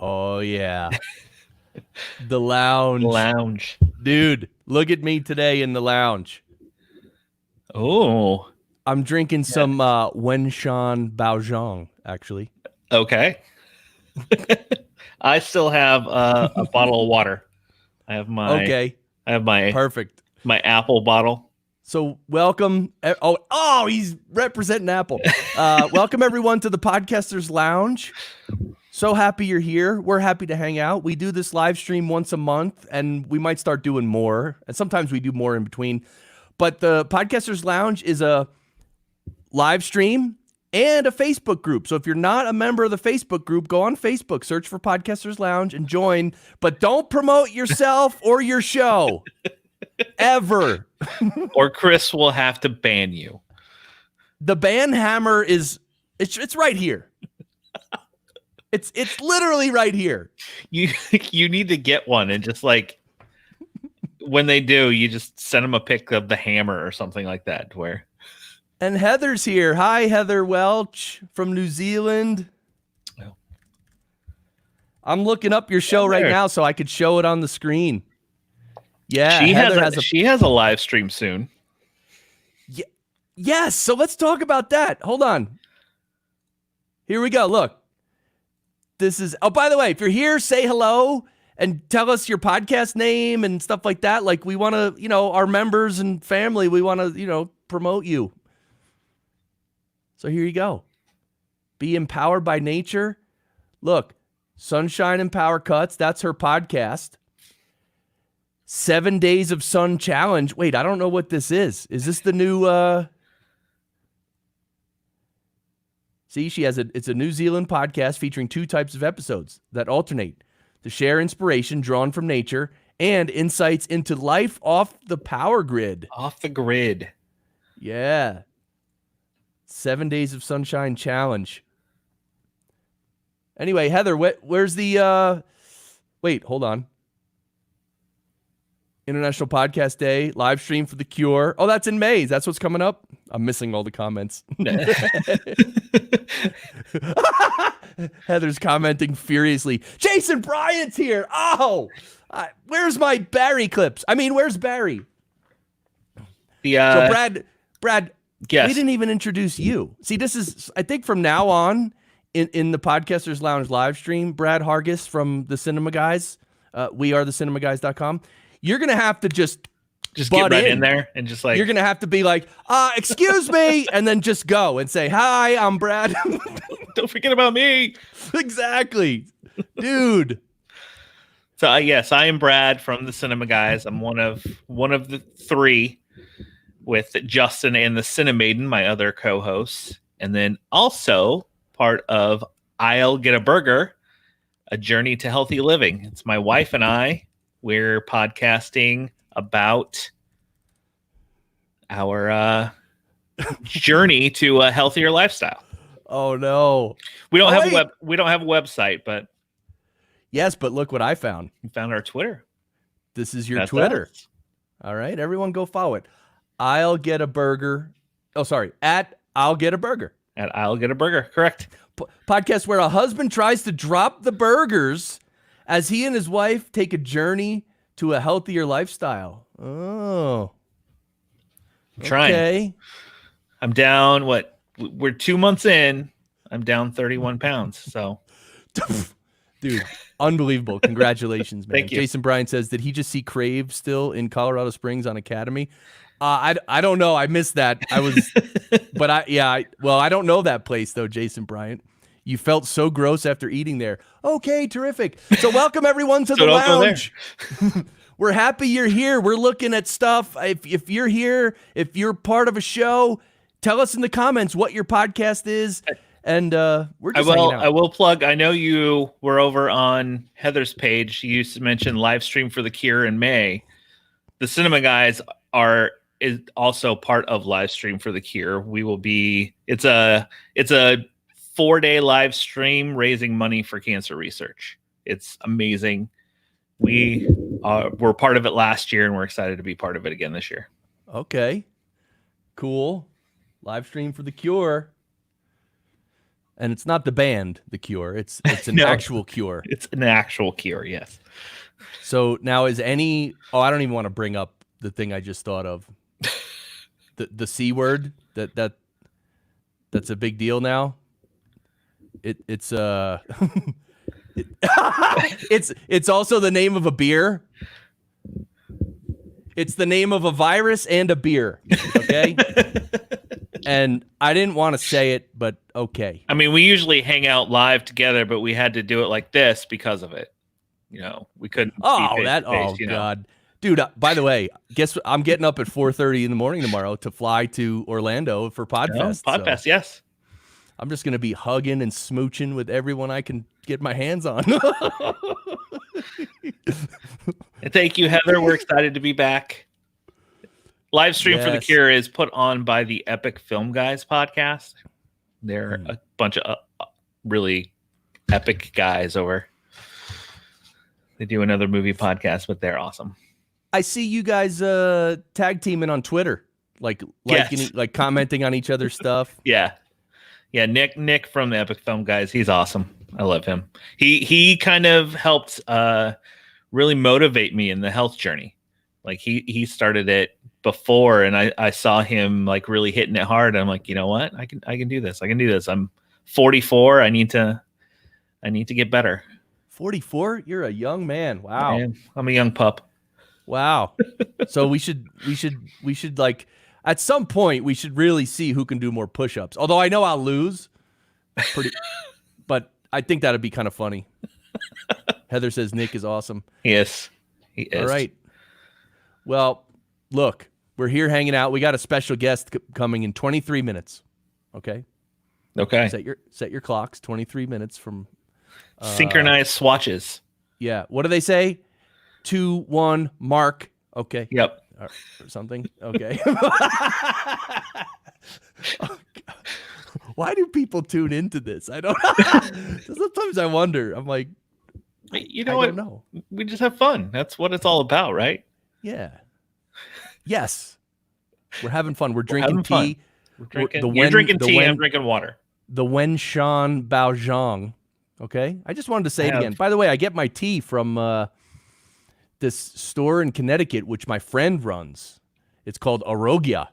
Oh, yeah. The lounge. Lounge. Dude, look at me today in the lounge. Oh. I'm drinking some Wenshan Baozhong, actually. Okay. I still have a bottle of water. I have my Perfect. my Apple bottle. So welcome. Oh, he's representing Apple. Welcome everyone to the Podcasters Lounge. So happy you're here. We're happy to hang out. We do this live stream once a month, and we might start doing more. And sometimes we do more in between. But the Podcasters Lounge is a live stream and a Facebook group. So if you're not a member of the Facebook group, go on Facebook, search for Podcasters Lounge and join. But don't promote yourself or your show. Ever. Or Chris will have to ban you. The ban hammer is it's right here. It's literally right here. You need to get one and just like when they do, you just send them a pic of the hammer or something like that. Where. And Heather's here. Hi, Heather Welch from New Zealand. Oh. I'm looking up your show right now so I could show it on the screen. Yeah, she has a live stream soon. Yeah, yes. So let's talk about that. Hold on. Here we go. Look, this is. Oh, by the way, if you're here, say hello and tell us your podcast name and stuff like that. Like we want to, our members and family. We want to, promote you. So here you go. Be empowered by nature. Look, Sunshine and Power Cuts. That's her podcast. 7 Days of Sun Challenge. Wait, I don't know what this is. Is this the new See, it's a New Zealand podcast featuring two types of episodes that alternate to share inspiration drawn from nature and insights into life off the power grid. Off the grid. Yeah. 7 Days of Sunshine Challenge. Anyway, Heather, where's the wait, hold on. International Podcast Day, live stream for The Cure. Oh, that's in May. That's what's coming up. I'm missing all the comments. Heather's commenting furiously. Jason Bryant's here. Oh, where's my Barry clips? I mean, where's Barry? So Brad, yes. We didn't even introduce you. See, this is, I think from now on in the Podcasters Lounge live stream, Brad Hargis from the Cinema Guys, wearethecinemaguys.com. You're going to have to just get right in there and just like. You're going to have to be like, excuse me, and then just go and say, hi, I'm Brad. Don't forget about me. Exactly. Dude. So, yes, I am Brad from the Cinema Guys. I'm one of the three with Justin and the Cinemaiden, my other co-hosts. And then also part of I'll Get a Burger, a journey to healthy living. It's my wife and I. We're podcasting about our journey to a healthier lifestyle. Oh no, we don't have a website, but yes, but look what I found. We found our Twitter. This is your Twitter. Us. All right, everyone, go follow it. I'll Get a Burger. Oh, sorry, at I'll Get a Burger. At I'll Get a Burger, correct. Podcast where a husband tries to drop the burgers as he and his wife take a journey to a healthier lifestyle. Oh. I'm trying. Okay. I'm down, we're 2 months in. I'm down 31 pounds. So, dude, unbelievable. Congratulations, man. Thank you. Jason Bryan says, did he just see Crave still in Colorado Springs on Academy? I don't know. I missed that. I don't know that place though, Jason Bryant. You felt so gross after eating there. Okay, terrific. So welcome everyone to the lounge. We're happy you're here. We're looking at stuff. If you're here, if you're part of a show, tell us in the comments what your podcast is. And we're just hanging out. I will plug. I know you were over on Heather's page. You used to mention live stream for The Cure in May. The Cinema Guys is also part of live stream for The Cure. We will be. It's a 4-day live stream raising money for cancer research. It's amazing. We were part of it last year, and we're excited to be part of it again this year. Okay, cool. Live stream for The Cure. And it's not the band, The Cure. It's an No. actual cure. It's an actual cure, yes. So now is any? Oh, I don't even want to bring up the thing I just thought of. The C word that's a big deal now. It's it's also the name of a beer. It's the name of a virus and a beer. Okay. And I didn't want to say it, but okay. I mean, we usually hang out live together, but we had to do it like this because of it. We couldn't. Oh, be that. face-to-face, Oh, God. Dude, by the way, guess what? I'm getting up at 4:30 in the morning tomorrow to fly to Orlando for Podfest. Podfest, so yes. I'm just going to be hugging and smooching with everyone I can get my hands on. And thank you, Heather. We're excited to be back. Live stream for The Yes. Cure is put on by the Epic Film Guys podcast. They're a bunch of really epic guys over. They do another movie podcast, but they're awesome. I see you guys tag teaming on Twitter, like Yes. like commenting on each other's stuff. Yeah. Nick from the Epic Film Guys, he's awesome. I love him. He kind of helped really motivate me in the health journey. Like he started it before, and I saw him like really hitting it hard. I'm like, you know what? I can do this. I can do this. I'm 44. I need to get better. 44? You're a young man. Wow. Man, I'm a young pup. Wow. So we should like at some point we should really see who can do more push-ups. Although I know I'll lose. But I think that'd be kind of funny. Heather says Nick is awesome. Yes, he is. All right. Well, look, we're here hanging out. We got a special guest coming in 23 minutes. Okay? Okay. Set your clocks 23 minutes from Synchronized swatches. yeah. What do they say? 2, 1, mark. Okay. Yep. Or something. Okay. Why do people tune into this? I don't know. Sometimes I wonder. I'm like, You I know what? don't know. We just have fun. That's what it's all about, right? Yeah. Yes. We're having fun. We're having drinking fun. tea. You're drinking tea. I'm drinking water. The Wen Shan Baozhang. Okay. I just wanted to say it I have- again. By the way, I get my tea from this store in Connecticut, which my friend runs. It's called Arogia.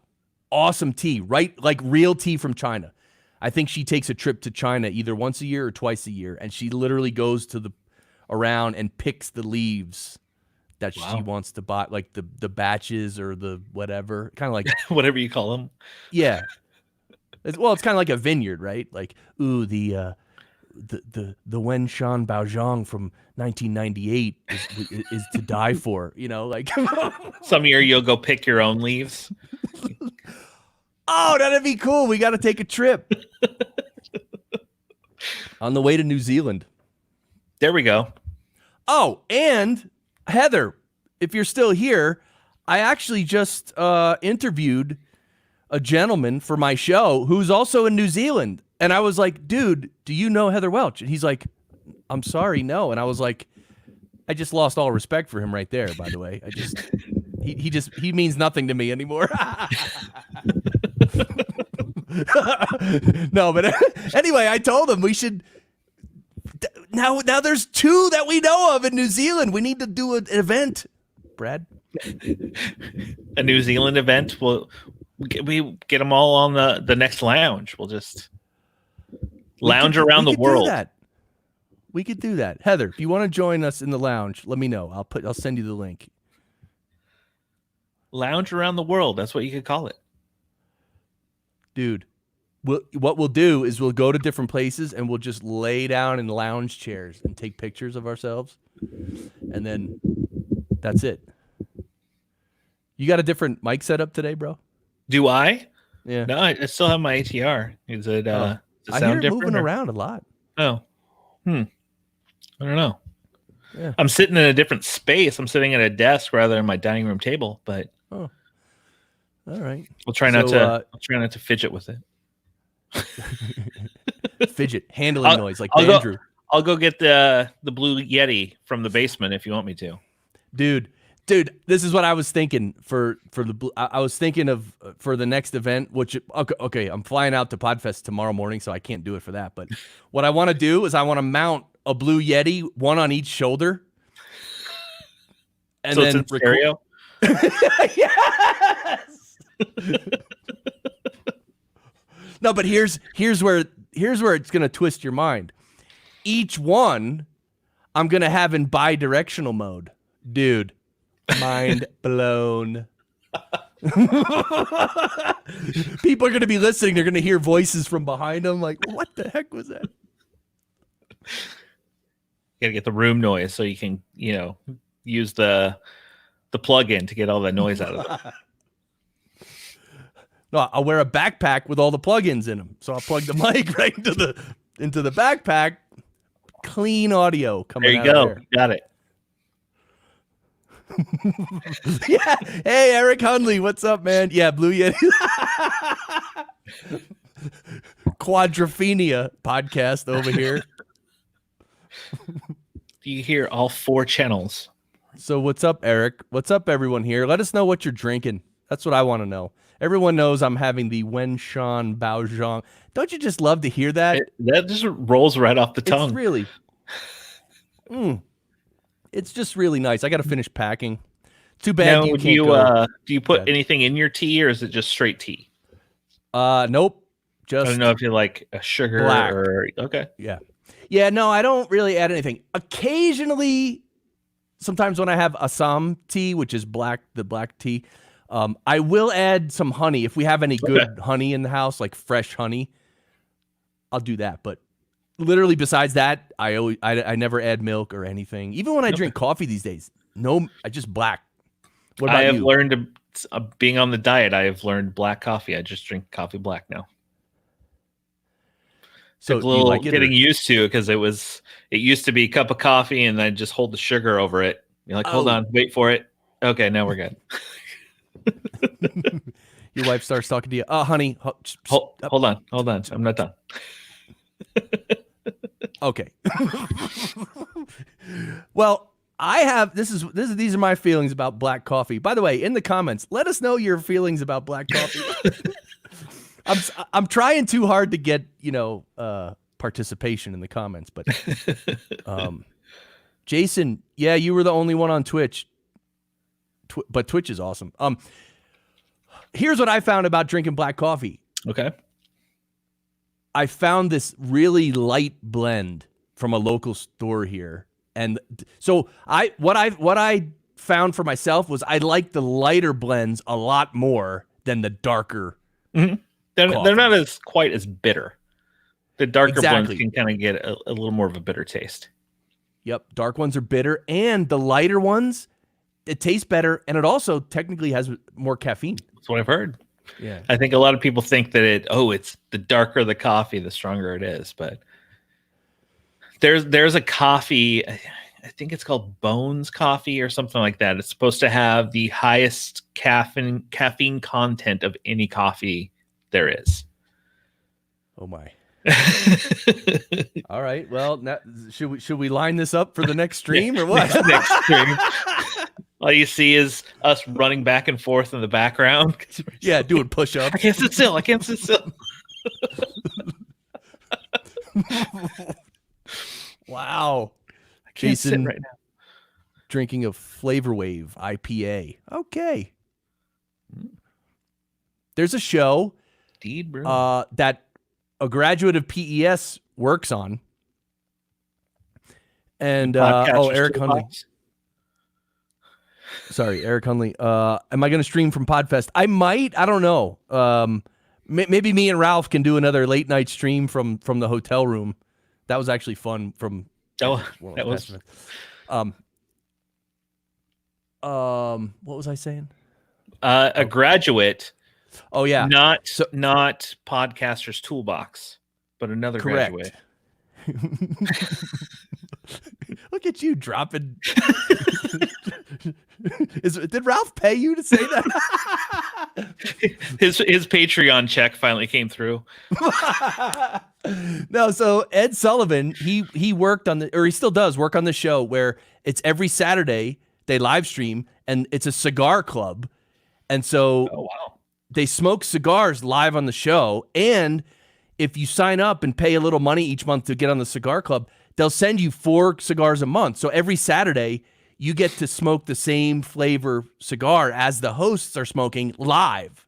Awesome tea, right? Like real tea from China. I think she takes a trip to China either once a year or twice a year, and she literally goes to around and picks the leaves that she wants to buy, like the batches or the whatever, kind of like Whatever you call them. yeah. It's kind of like a vineyard, right? Like, ooh, the Wen Shan Baozhang from 1998 is to die for, like. Some year you'll go pick your own leaves. Oh, that'd be cool. We got to take a trip on the way to New Zealand. There we go. Oh, and Heather, if you're still here, I actually just interviewed a gentleman for my show who's also in New Zealand. And I was like, dude, do you know Heather Welch? And he's like, I'm sorry, no. And I was like, I just lost all respect for him right there, by the way. He means nothing to me anymore. No, but anyway, I told him we should. Now there's 2 that we know of in New Zealand. We need to do an event, Brad. A New Zealand event. We get them all on the next lounge. We'll just lounge around the world. We could do that. Heather, if you want to join us in the lounge, let me know. I'll send you the link. Lounge around the world. That's what you could call it. Dude, what we'll do is we'll go to different places and we'll just lay down in lounge chairs and take pictures of ourselves. And then that's it. You got a different mic setup today, bro? Do I? Yeah. No, I still have my ATR. Is it does it I sound hear it different? moving or- around a lot. Oh. I don't know. Yeah. I'm sitting in a different space. I'm sitting at a desk rather than my dining room table, but All right. we'll try not to fidget with it. Fidget, handling noise like I'll Andrew. I'll go get the Blue Yeti from the basement if you want me to. Dude, Dude, this is what I was thinking for the. I was thinking of for the next event, which okay, I'm flying out to Podfest tomorrow morning, so I can't do it for that. But what I want to do is I want to mount a Blue Yeti, one on each shoulder, and So then it's in stereo. Yes. No, but here's where it's gonna twist your mind. Each one, I'm gonna have in bi-directional mode, dude. Mind blown. People are going to be listening. They're going to hear voices from behind them. Like, what the heck was that? You gotta get the room noise so you can, use the plug-in to get all that noise out of it. No, I'll wear a backpack with all the plugins in them. So I'll plug the mic right into the backpack. Clean audio coming There out you go. of there. Got it. Yeah. Hey, Eric Hundley, what's up, man? Yeah, Blue Yeti. Quadrophenia podcast over here. You hear all 4 channels. So what's up, Eric? What's up, everyone here? Let us know what you're drinking. That's what I want to know. Everyone knows I'm having the Wenshan Baozhong. Don't you just love to hear that? That just rolls right off the tongue. It's really... It's just really nice. I got to finish packing. Too bad now, you can't go. Do you put anything in your tea, or is it just straight tea? Nope. Just I don't know if you like a sugar black. or okay. Yeah, no, I don't really add anything. Occasionally, sometimes when I have Assam tea, which is the black tea, I will add some honey. If we have any good honey in the house, like fresh honey, I'll do that. But literally besides that, I never add milk or anything. Even when I drink coffee these days, I just black. What about I have you? learned being on the diet, I have learned black coffee. I just drink coffee black now. So Took a little like getting used to because it used to be a cup of coffee and then just hold the sugar over it. You're like, hold on, wait for it. Okay, now we're good. Your wife starts talking to you. Honey, hold on. I'm not done. Okay. Well, I have these are my feelings about black coffee. By the way, in the comments, let us know your feelings about black coffee. I'm trying too hard to get, participation in the comments, but Jason, yeah, you were the only one on Twitch. But Twitch is awesome. Here's what I found about drinking black coffee. Okay. I found this really light blend from a local store here. And so what I found for myself was I like the lighter blends a lot more than the darker. Mm-hmm. They're not quite as bitter. The darker blends can kind of get a little more of a bitter taste. Yep. Dark ones are bitter, and the lighter ones, it tastes better, and it also technically has more caffeine. That's what I've heard. Yeah. I think a lot of people think that it's the darker the coffee, the stronger it is. But there's a coffee, I think it's called Bones Coffee or something like that. It's supposed to have the highest caffeine content of any coffee there is. Oh my. All right. Well, now, should we line this up for the next stream or what? Next stream. All you see is us running back and forth in the background. Yeah, doing push-ups. I can't sit still. Wow. Jason right now drinking a Flavor Wave IPA. Okay. There's a show that a graduate of PES works on. And Eric Hundley. Sorry, Eric Hundley. Am I going to stream from Podfest? I might. I don't know. Maybe me and Ralph can do another late night stream from the hotel room. That was actually fun. What was I saying? A graduate. Oh yeah. Not Podcaster's Toolbox, but another correct. Graduate. Look at you dropping. Did Ralph pay you to say that? His Patreon check finally came through. No, so Ed Sullivan, he worked on he still does work on the show where it's every Saturday they live stream, and it's a cigar club. And so Oh, wow. they smoke cigars live on the show. And if you sign up and pay a little money each month to get on the cigar club, they'll send you 4 cigars a month. So every Saturday, you get to smoke the same flavor cigar as the hosts are smoking live.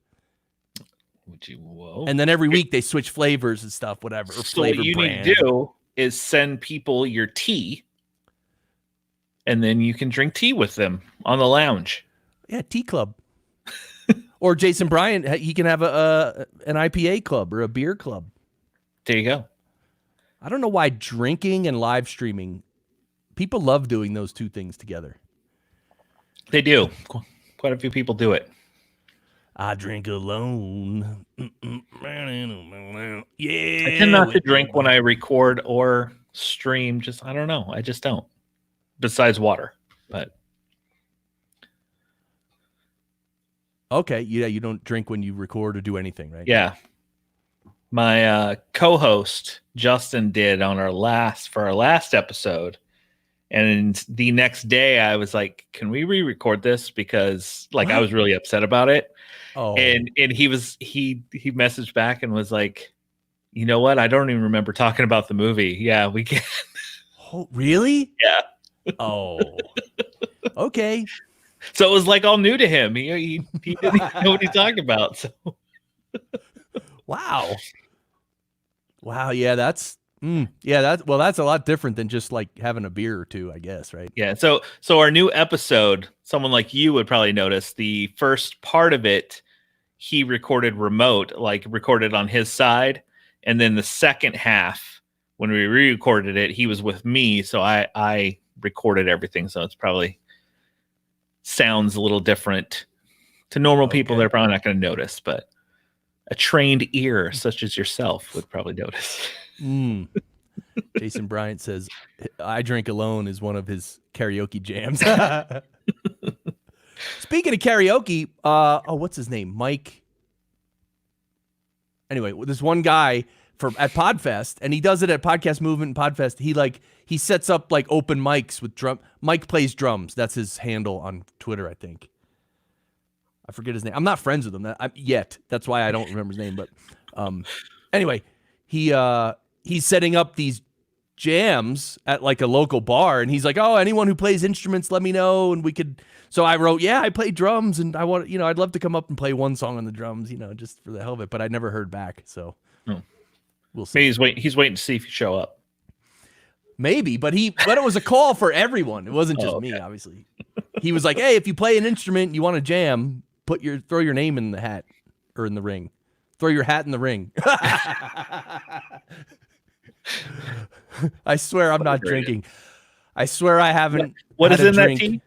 Whoa. And then every week they switch flavors and stuff, whatever. Or So what you need to do is send people your tea, and then you can drink tea with them on the lounge. Yeah, tea club. Or Jason Bryant, he can have an IPA club or a beer club. There you go. I don't know why drinking and live streaming, people love doing those two things together. They do. Quite a few people do it. I drink alone. Yeah. I tend not to drink when I record or stream. I don't know. I just don't. Besides water, but. Okay. Yeah. You don't drink when you record or do anything, right? Yeah. My co-host Justin did on our last episode, and the next day I was like, "Can we re-record this?" Because I was really upset about it. Oh. And he messaged back and was like, "You know what? I don't even remember talking about the movie." Yeah, we can. Oh, really? Yeah. Oh. Okay. So it was all new to him. He didn't know what he talked about. So. Wow. Yeah, that's that's a lot different than just having a beer or two, I guess, right? Yeah. So our new episode, someone like you would probably notice the first part of it, he recorded remote, recorded on his side, and then the second half, when we re-recorded it, he was with me, so I recorded everything. So it's probably sounds a little different to normal people. They're probably not going to notice, but a trained ear such as yourself would probably notice. Jason Bryant says, "I Drink Alone" is one of his karaoke jams. Speaking of karaoke, what's his name? Mike. Anyway, this one guy at Podfest, and he does it at Podcast Movement and Podfest. He sets up open mics with drum. Mike plays drums. That's his handle on Twitter, I think. I forget his name. I'm not friends with him yet. That's why I don't remember his name. But anyway, he's setting up these jams at a local bar, and he's like, "Oh, anyone who plays instruments, let me know." And we could. So I wrote, "Yeah, I play drums, and I want, I'd love to come up and play one song on the drums, just for the hell of it." But I never heard back, so we'll see. Maybe he's waiting to see if you show up. Maybe, but it was a call for everyone. It wasn't just me, obviously. He was like, "Hey, if you play an instrument, you want to jam, throw your name in the hat or in the ring. Throw your hat in the ring." I swear I'm not drinking. I swear I haven't. What is in drink. that tea?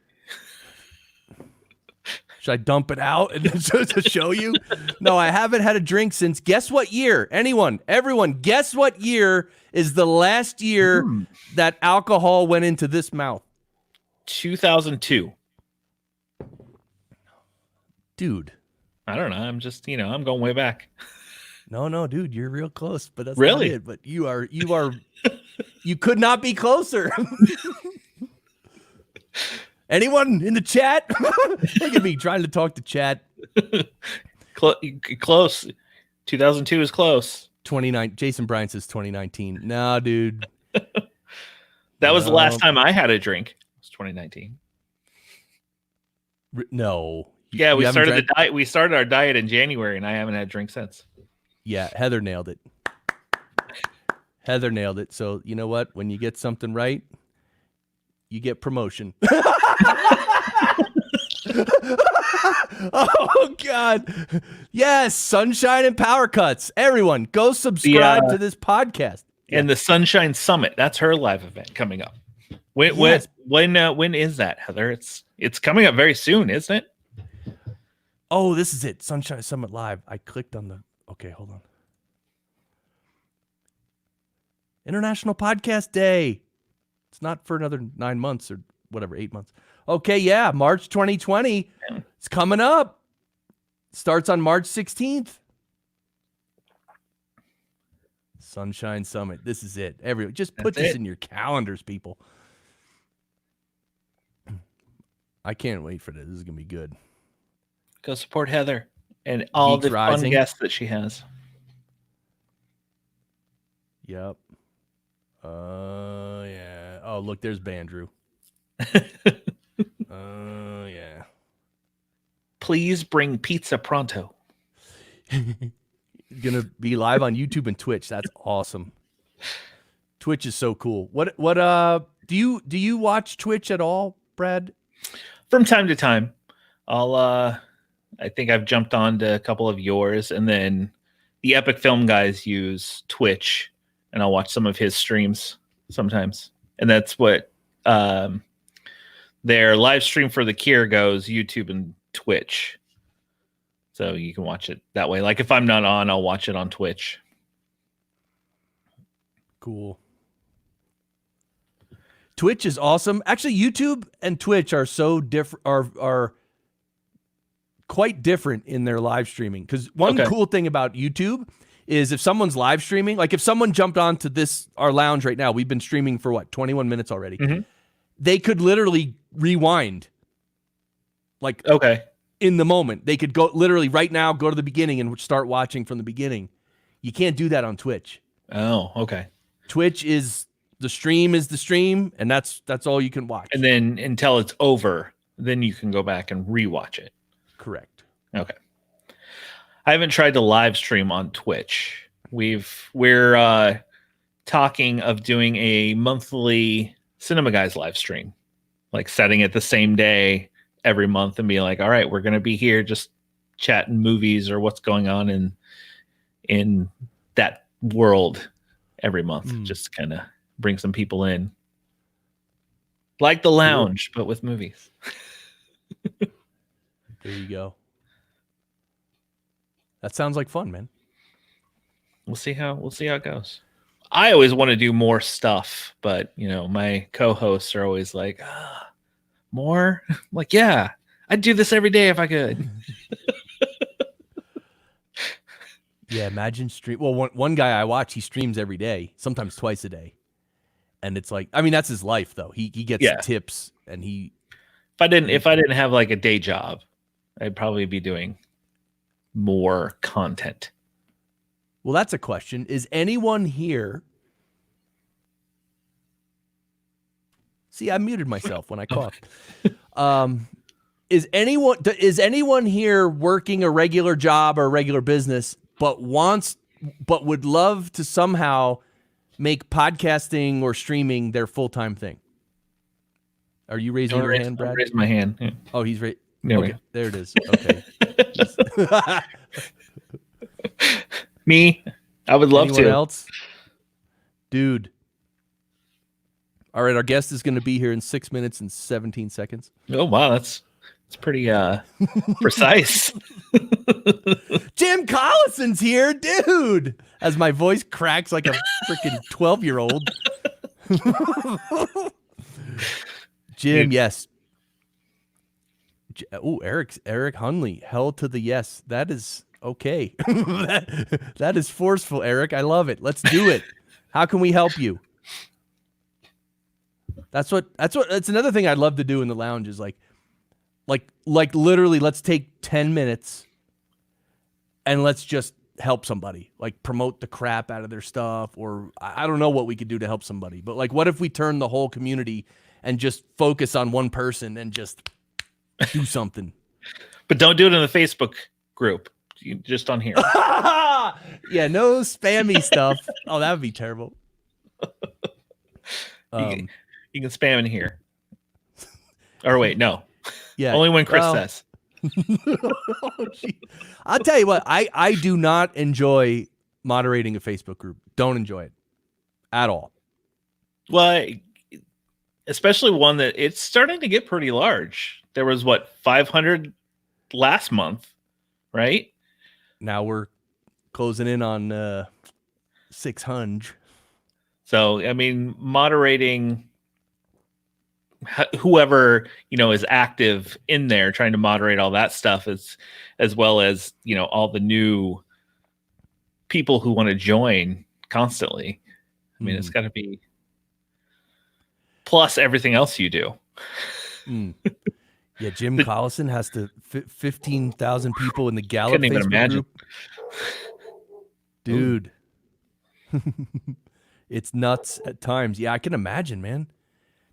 Should I dump it out to show you? No, I haven't had a drink since. Guess what year? Everyone, guess what year is the last year that alcohol went into this mouth? 2002. Dude. I don't know. I'm just, I'm going way back. No, dude, you're real close, but that's really not it. But you are, you could not be closer. Anyone in the chat? Look at me trying to talk to chat. Close. 2002 is close. 29. Jason Bryant says 2019. No, dude. That was the last time I had a drink. It was 2019. No. Yeah, we started the diet. We started our diet in January, and I haven't had a drink since. Yeah, Heather nailed it. Heather nailed it. So you know what? When you get something right, you get promotion. Oh God. Yes, Sunshine and Power Cuts. Everyone, go subscribe to this podcast. And the Sunshine Summit. That's her live event coming up. When is that, Heather? It's coming up very soon, isn't it? Oh, this is it. Sunshine Summit Live. I clicked on the. Okay, hold on. International Podcast Day. It's not for another 9 months or whatever, 8 months. Okay, yeah, March 2020. It's coming up. Starts on March 16th. Sunshine Summit. This is it. Everyone, just put this in your calendars, people. I can't wait for this. This is gonna be good. Go support Heather and all Geeks the fun Rising. guests that she has. Yep. Yeah. Oh, look, there's Bandrew. Yeah. Please bring pizza pronto. Gonna be live on YouTube and Twitch. That's awesome. Twitch is so cool. What do you watch Twitch at all, Brad? From time to time. I think I've jumped on to a couple of yours, and then the Epic Film guys use Twitch, and I'll watch some of his streams sometimes. And that's what their live stream for the Cure goes, YouTube and Twitch. So you can watch it that way. Like if I'm not on, I'll watch it on Twitch. Cool. Twitch is awesome. Actually, YouTube and Twitch are so different, are quite different in their live streaming. Because one cool thing about YouTube is if someone's live streaming, like if someone jumped onto our lounge right now, we've been streaming for 21 minutes already. Mm-hmm. They could literally rewind. Like in the moment, they could go literally right now, go to the beginning and start watching from the beginning. You can't do that on Twitch. Oh, okay. Twitch is the stream, and that's all you can watch. And then until it's over, then you can go back and rewatch it. Correct. Okay. I haven't tried to live stream on Twitch. We're talking of doing a monthly Cinema Guys live stream, like setting it the same day every month and being like, all right, we're going to be here just chatting movies or what's going on in that world every month. Just kind of bring some people in. Like the lounge, but with movies. There you go. That sounds like fun, man. We'll see how it goes. I always want to do more stuff, but my co-hosts are always like, more? I'm like, yeah, I'd do this every day if I could. Yeah, imagine stream. Well, one guy I watch, he streams every day, sometimes twice a day. And it's like, I mean, that's his life though. He gets tips and if I didn't have like a day job, I'd probably be doing more content. Well, that's a question. Is anyone here? See, I muted myself when I coughed. Is anyone here working a regular job or a regular business, but would love to somehow make podcasting or streaming their full-time thing? Are you raising your hand, Brad? I'm raising my hand. Yeah. Oh, he's right. Okay, there it is. Okay. Me, I would love Anyone to. Else? Dude. All right, our guest is going to be here in 6 minutes and 17 seconds. Oh, wow, that's pretty precise. Jim Collison's here, dude. As my voice cracks like a freaking 12-year-old. Jim, yes. Oh, Eric Hunley, hell to the yes. That is okay. that is forceful, Eric. I love it. Let's do it. How can we help you? That's another thing I'd love to do in the lounge is like literally let's take 10 minutes and let's just help somebody, like promote the crap out of their stuff, or I don't know what we could do to help somebody, but like what if we turn the whole community and just focus on one person and just do something. But don't do it in the Facebook group. Just on here. Yeah, no spammy stuff. Oh, that would be terrible. You can spam in here. Or wait, no. Yeah. Only when Chris says. I'll tell you what, I do not enjoy moderating a Facebook group. Don't enjoy it at all. Well, especially one that it's starting to get pretty large. There was 500 last month, right? Now we're closing in on 600. So, I mean, moderating whoever, is active in there, trying to moderate all that stuff as well as, all the new people who want to join constantly. I mean, it's got to be plus everything else you do. Yeah, Jim Collison has to 15,000 people in the Gallup Couldn't even Facebook imagine. group. Dude. It's nuts at times. Yeah, I can imagine, man.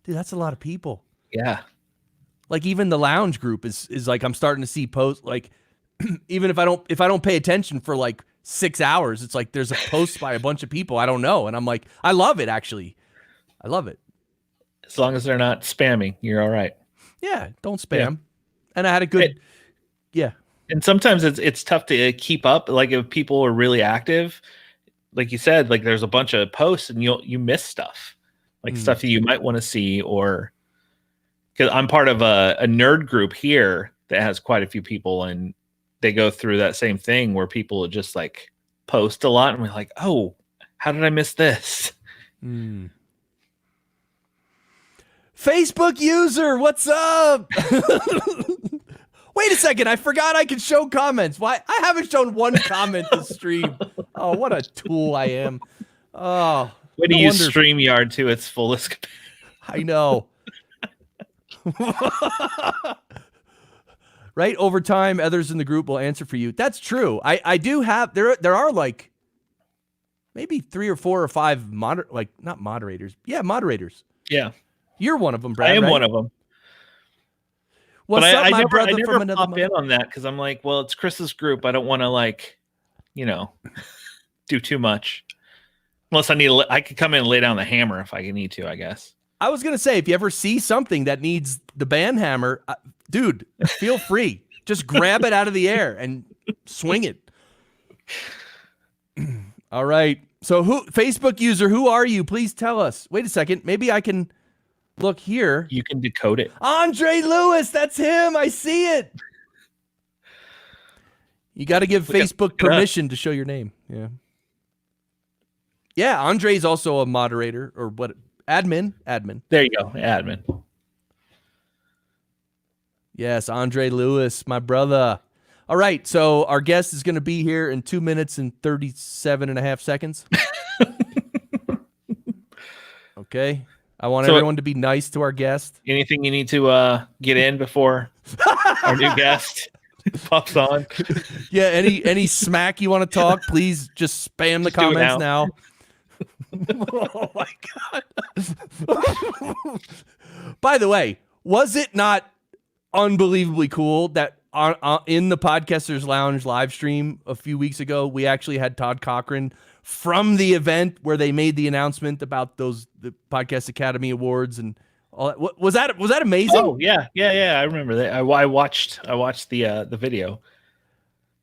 Dude, that's a lot of people. Yeah. Like even the lounge group is like I'm starting to see posts like even if I don't pay attention for like 6 hours, it's like there's a post by a bunch of people I don't know, and I'm like, I love it actually. I love it. As long as they're not spamming, you're all right. Yeah, don't spam. Yeah. And I had a good yeah. And sometimes it's tough to keep up. Like if people are really active, like you said, like there's a bunch of posts and you miss stuff, like stuff that you might want to see, or because I'm part of a nerd group here that has quite a few people, and they go through that same thing where people just like post a lot, and we're like, oh, how did I miss this? Facebook user, what's up? Wait a second, I forgot I could show comments. Why? I haven't shown one comment this stream. Oh, what a tool I am. Oh, Way to use StreamYard to its fullest. I know. Right? Over time, others in the group will answer for you. That's true. I do have, there are like maybe 3 or 4 or 5 not moderators. Yeah, moderators. Yeah. You're one of them, Brad. I am right? one of them. What's but up, I my never, brother I never from another pop mother? in on that because I'm like, well, it's Chris's group. I don't want to like, do too much. Unless I could come in and lay down the hammer if I need to, I guess. I was going to say, if you ever see something that needs the band hammer, dude, feel free. Just grab it out of the air and swing it. All right. So Facebook user, who are you? Please tell us. Wait a second. Maybe I can look here. You can decode it. Andre Lewis. That's him. I see it. You got to give Facebook permission to show your name. Yeah. Yeah. Andre's also a moderator or what? Admin. There you go. Admin. Yes. Andre Lewis, my brother. All right. So our guest is going to be here in 2 minutes and 37.5 seconds. Okay. I want everyone to be nice to our guest. Anything you need to get in before our new guest pops on? Yeah. Any smack you want to talk, please just spam the comments now. Oh my God. By the way, was it not unbelievably cool that in the Podcasters Lounge live stream a few weeks ago, we actually had Todd Cochran from the event where they made the announcement about the Podcast Academy Awards and all that. Was that amazing? Oh yeah. I remember that. I watched the video.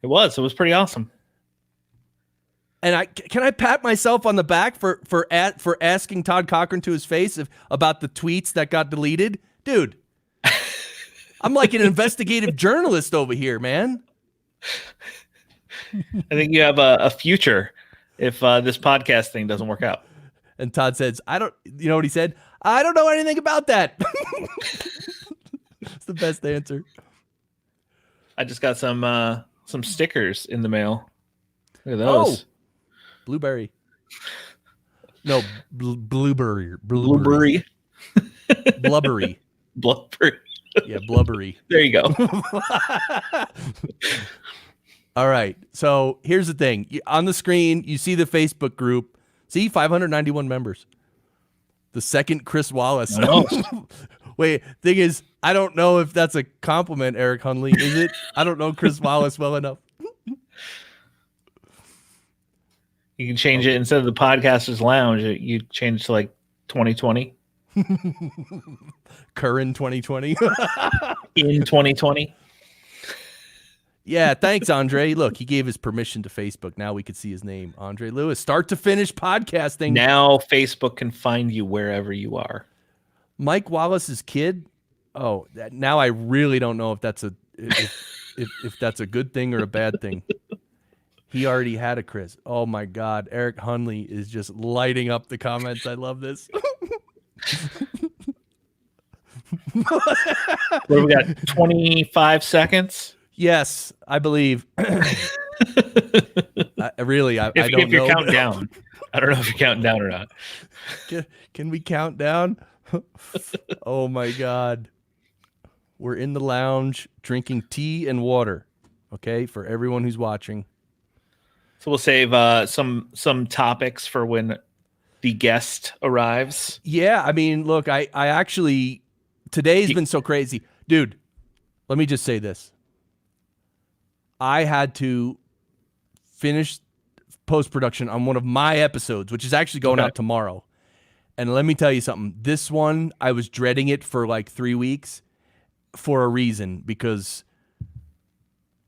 It was pretty awesome. And can I pat myself on the back for asking Todd Cochran to his face about the tweets that got deleted, dude. I'm like an investigative journalist over here, man. I think you have a future if this podcast thing doesn't work out. And Todd says, you know what he said? I don't know anything about that. It's the best answer. I just got some stickers in the mail. Look at those. Oh, blueberry. No, blueberry. Blueberry. Blubbery. Blubbery. Yeah, blubbery. There you go. All right. So here's the thing. On the screen, you see the Facebook group. See, 591 members. The second Chris Wallace. Wait, thing is, I don't know if that's a compliment, Eric Hunley. Is it? I don't know Chris Wallace well enough. You can change it instead of the Podcasters Lounge. You change to like 2020. Current 2020. In 2020. Yeah, thanks, Andre. Look, he gave his permission to Facebook. Now we could see his name, Andre Lewis. Start to finish podcasting. Now Facebook can find you wherever you are. Mike Wallace's kid. Oh, now I really don't know if that's if that's a good thing or a bad thing. He already had a Chris. Oh my God, Eric Hunley is just lighting up the comments. I love this. What do we got? 25 seconds. Yes, I believe. I don't know. If you're counting down, I don't know if you're counting down or not. Can we count down? Oh my God. We're in the lounge drinking tea and water. Okay, for everyone who's watching. So we'll save some topics for when the guest arrives. Yeah, I mean, look, I actually today's been so crazy. Dude, let me just say this. I had to finish post-production on one of my episodes, which is actually going out tomorrow. And let me tell you something. This one, I was dreading it for like 3 weeks for a reason, because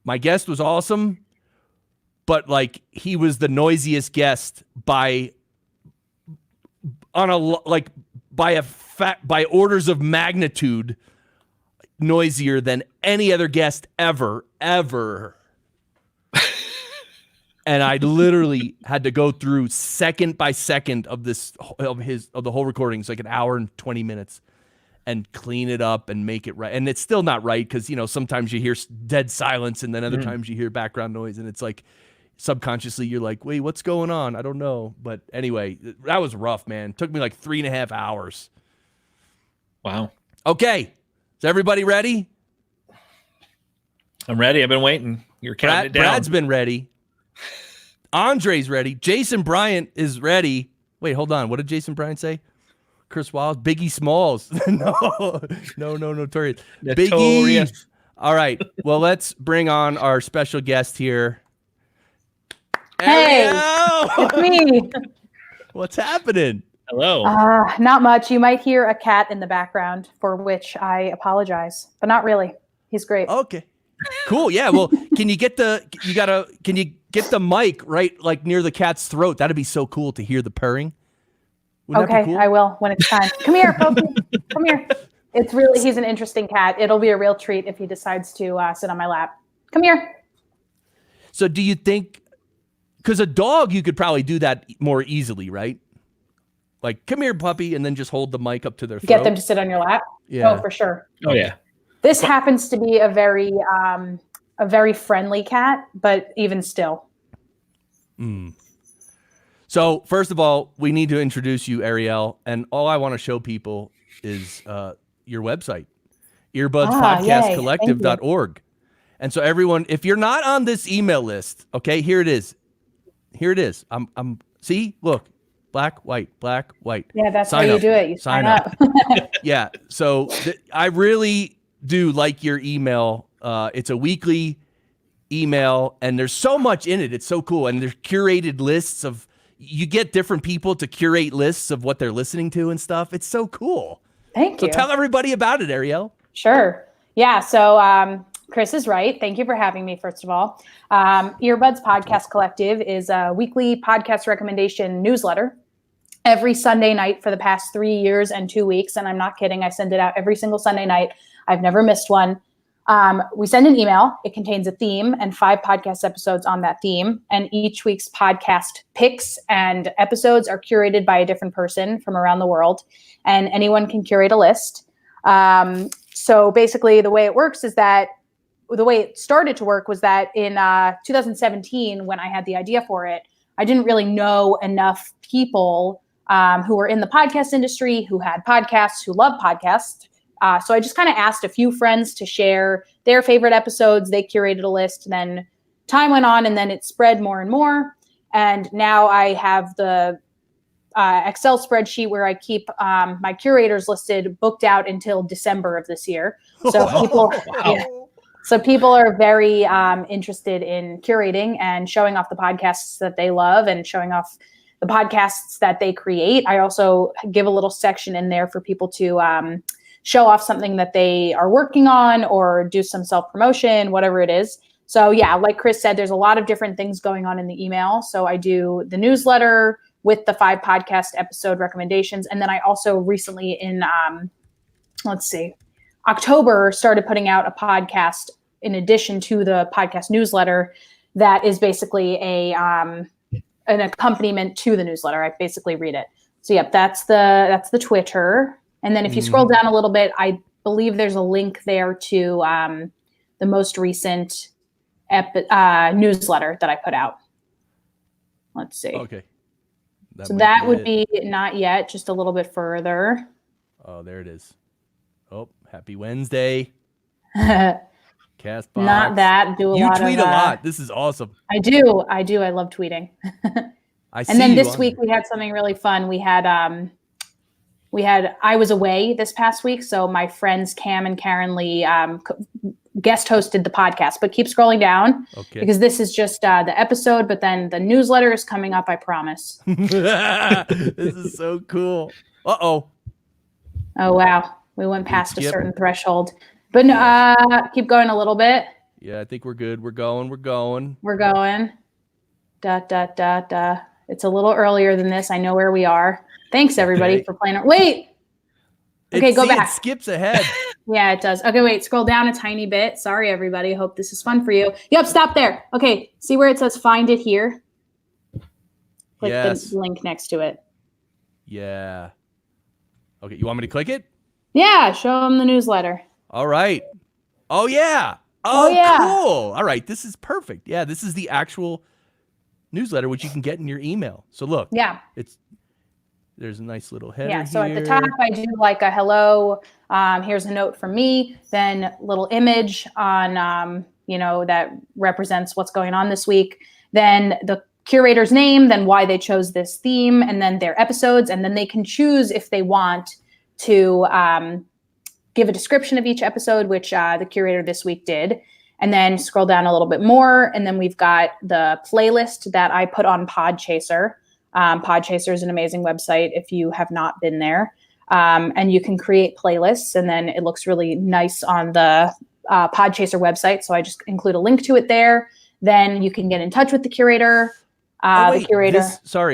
my guest was awesome, but like he was the noisiest guest by orders of magnitude noisier than any other guest ever. And I literally had to go through second by second of the whole recording. It's like an hour and 20 minutes, and clean it up and make it right. And it's still not right, because sometimes you hear dead silence, and then other times you hear background noise, and it's like subconsciously you're like, wait, what's going on? I don't know. But anyway, that was rough, man. It took me like 3.5 hours. Wow. Okay, is everybody ready? I'm ready. I've been waiting. You're counting it down. Brad's been ready. Andre's ready. Jason Bryant is ready. Wait, hold on. What did Jason Bryant say? Chris Wallace, Biggie Smalls. No, Notorious. Biggie. All right. Well, let's bring on our special guest here. Hey, Ariel! it's me. What's happening? Hello. Not much. You might hear a cat in the background, for which I apologize, but not really. He's great. Okay. Cool. Yeah. Well, can you get the mic right like near the cat's throat? That'd be so cool to hear the purring. Wouldn't that be Okay, cool? I will when it's time. Come here, Poppy. Come here. He's an interesting cat. It'll be a real treat if he decides to sit on my lap. Come here. So do you think, because a dog, you could probably do that more easily, right? Like, come here, puppy, and then just hold the mic up to their throat. Get them to sit on your lap? Yeah. Oh, for sure. Oh, yeah. This happens to be a very friendly cat, but even still. So first of all, we need to introduce you, Ariel, and all I want to show people is your website, earbudspodcastcollective.org. And so everyone, if you're not on this email list, okay, here it is. I'm see, look, black, white. Yeah, that's Sign how you up. do it. You sign up. Yeah. So I really do like your email. It's a weekly email, and there's so much in it. It's so cool. And there's curated lists of, you get different people to curate lists of what they're listening to and stuff. It's so cool. Thank you. So tell everybody about it, Ariel. Sure. Yeah. So Chris is right. Thank you for having me, first of all. Earbuds Podcast Collective is a weekly podcast recommendation newsletter every Sunday night for the past 3 years and 2 weeks. And I'm not kidding. I send it out every single Sunday night. I've never missed one. We send an email. It contains a theme and 5 podcast episodes on that theme. And each week's podcast picks and episodes are curated by a different person from around the world. And anyone can curate a list. So basically the way it works is that the way it started to work was that in 2017, when I had the idea for it, I didn't really know enough people who were in the podcast industry, who had podcasts, who love podcasts. So I just kind of asked a few friends to share their favorite episodes. They curated a list, and then time went on, and then it spread more and more. And now I have the Excel spreadsheet where I keep my curators listed, booked out until December of this year. So people are very interested in curating and showing off the podcasts that they love and showing off the podcasts that they create. I also give a little section in there for people to show off something that they are working on or do some self-promotion, whatever it is. So yeah, like Chris said, there's a lot of different things going on in the email. So I do the newsletter with the 5 podcast episode recommendations. And then I also recently in, October started putting out a podcast in addition to the podcast newsletter that is basically an accompaniment to the newsletter. I basically read it. So yep, that's the Twitter. And then if you scroll down a little bit, I believe there's a link there to the most recent newsletter that I put out. Let's see. Okay. That would be not yet, just a little bit further. Oh, there it is. Oh, happy Wednesday. Castbox. Not that. Do a You lot tweet of, a lot. This is awesome. I do. I love tweeting. I see And then you this on week there. we had something really fun. I was away this past week, so my friends Cam and Karen Lee guest hosted the podcast. But keep scrolling down because this is just the episode, but then the newsletter is coming up, I promise. This is so cool. Uh-oh. Oh, wow. We went past a skip? certain threshold. But no, keep going a little bit. Yeah, I think we're good. We're going. We're going. It's a little earlier than this. I know where we are. Thanks, everybody, for playing. Wait. Okay, go back. It skips ahead. Yeah, it does. Okay, wait. Scroll down a tiny bit. Sorry, everybody. Hope this is fun for you. Yep, stop there. Okay, see where it says find it here? Click the link next to it. Yeah. Okay, you want me to click it? Yeah, show them the newsletter. All right. Oh, yeah. Yeah. Cool. All right, this is perfect. Yeah, this is the actual newsletter, which you can get in your email. So look. Yeah. There's a nice little header Yeah, so here. at the top, I do like a hello. Here's a note from me. Then little image on, that represents what's going on this week. Then the curator's name, then why they chose this theme, and then their episodes. And then they can choose if they want to give a description of each episode, which the curator this week did. And then scroll down a little bit more. And then we've got the playlist that I put on Podchaser. Podchaser is an amazing website if you have not been there. And you can create playlists, and then it looks really nice on the Podchaser website. So I just include a link to it there. Then you can get in touch with the curator. The curator.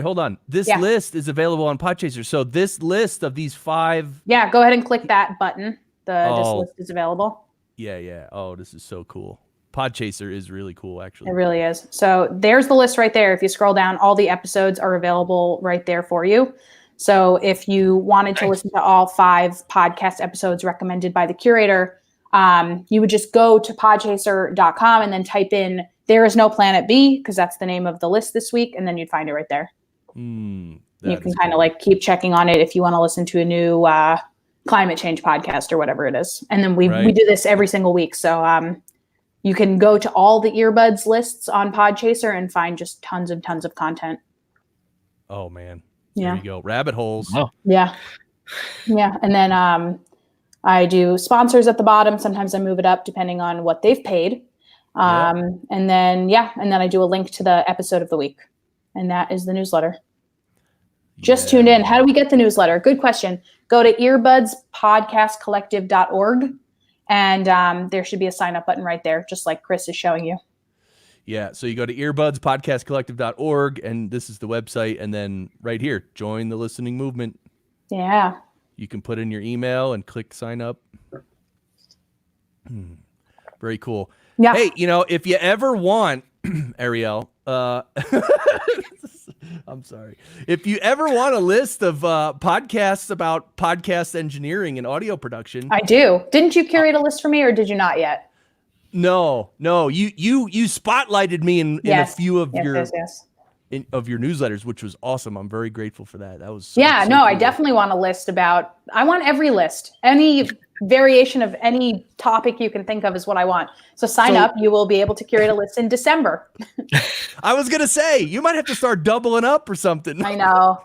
Hold on. This list is available on Podchaser. So this list of these 5. Yeah, go ahead and click that button. This list is available. Yeah. Oh, this is so cool. Podchaser is really cool, actually. It really is. So there's the list right there. If you scroll down, all the episodes are available right there for you. So if you wanted to listen to all 5 podcast episodes recommended by the curator, you would just go to podchaser.com and then type in There Is No Planet B, because that's the name of the list this week, and then you'd find it right there. You can kind of like keep checking on it if you want to listen to a new climate change podcast or whatever it is. And then we do this every single week. So you can go to all the earbuds lists on Podchaser and find just tons of content. Oh, man. Yeah. There you go. Rabbit holes. Oh. Yeah. And then I do sponsors at the bottom. Sometimes I move it up depending on what they've paid. And then I do a link to the episode of the week. And that is the newsletter. Just tuned in. How do we get the newsletter? Good question. Go to earbudspodcastcollective.org. And there should be a sign up button right there, just like Chris is showing you. Yeah. So you go to earbudspodcastcollective.org, and this is the website. And then right here, join the listening movement. Yeah. You can put in your email and click sign up. Very cool. Yeah. Hey, if you ever want, Ariel, I'm sorry. If you ever want a list of podcasts about podcast engineering and audio production. I do. Didn't you curate a list for me, or did you not yet? No. You spotlighted me in a few of your of your newsletters, which was awesome. I'm very grateful for that. That was so cool. I definitely want a list about. I want every list. Any variation of any topic you can think of is what I want. So sign up. You will be able to curate a list in December. I was gonna say you might have to start doubling up or something. I know.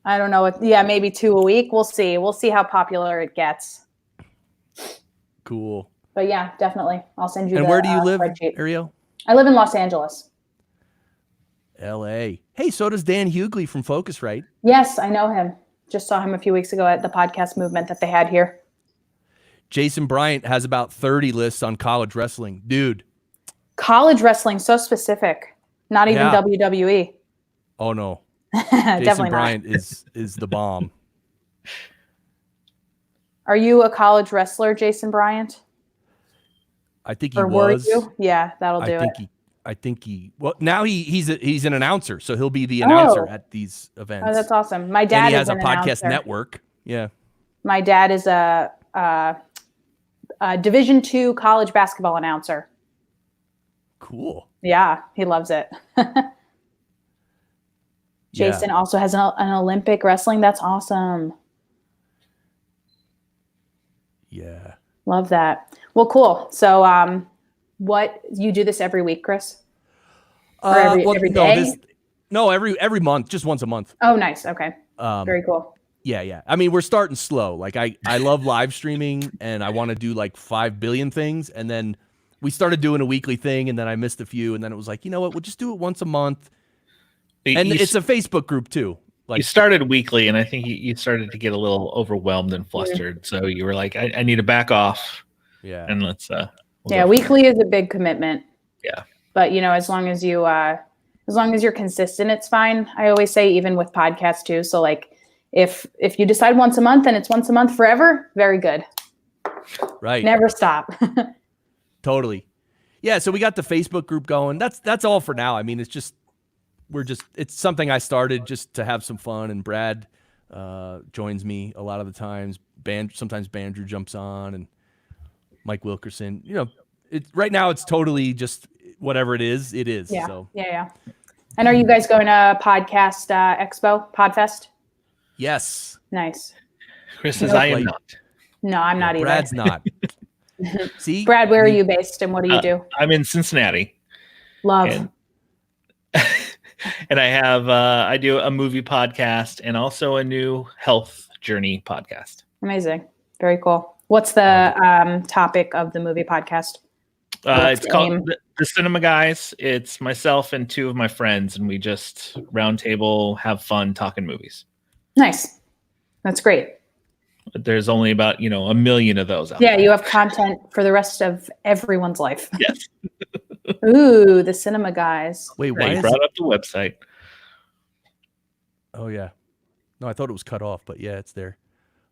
I don't know. Maybe 2 a week. We'll see. We'll see how popular it gets. Cool. But yeah, definitely. I'll send you. And where do you live, spreadsheet. Ariel? I live in Los Angeles. L.A. Hey, so does Dan Hughley from Focusrite. Yes, I know him. Just saw him a few weeks ago at the podcast movement that they had here. Jason Bryant has about 30 lists on college wrestling. Dude. College wrestling, so specific. Not even WWE. Oh, no. Jason Bryant is the bomb. Are you a college wrestler, Jason Bryant? I think he or was. Were you? Yeah, that'll do it. I think now he's an announcer, so he'll be the announcer at these events. Oh, that's awesome. My dad has is a an podcast announcer. network. Yeah. My dad is a Division II college basketball announcer. Cool. Yeah, he loves it. Jason also has an Olympic wrestling. That's awesome. Yeah. Love that. Well, cool. So, what you do this every week, Chris? Or every day? Every month, just once a month. Oh, nice. Okay. Very cool. Yeah. I mean, we're starting slow. Like I love live streaming and I want to do like 5 billion things. And then we started doing a weekly thing and then I missed a few. And then it was like, you know what? We'll just do it once a month. And it's a Facebook group too. Like, you started weekly and I think you started to get a little overwhelmed and flustered. So you were like, I need to back off. Yeah. And let's, weekly is a big commitment. Yeah. But as long as you're consistent, it's fine. I always say, even with podcasts too. So like, if you decide once a month and it's once a month forever, very good. Right. Never stop. Totally. Yeah. So we got the Facebook group going. That's all for now. I mean, it's something I started just to have some fun, and Brad joins me a lot of the times. Sometimes Bandrew jumps on, and Mike Wilkerson. Right now it's totally just whatever it is. It is. Yeah. So. Yeah. And are you guys going to Podcast Expo, Podfest? Yes. Nice. Chris says, I am not. No, I'm not either. Brad's not. See, Brad, where are you based and what do you do? I'm in Cincinnati. Love. And I do a movie podcast and also a new health journey podcast. Amazing. Very cool. What's the topic of the movie podcast? It's called the Cinema Guys. It's myself and two of my friends, and we just roundtable, have fun talking movies. Nice. That's great. There's only about, 1 million of those out there. You have content for the rest of everyone's life. Yes. Ooh, the Cinema Guys. Wait, why you brought up the website? Oh yeah. No, I thought it was cut off, but yeah, it's there.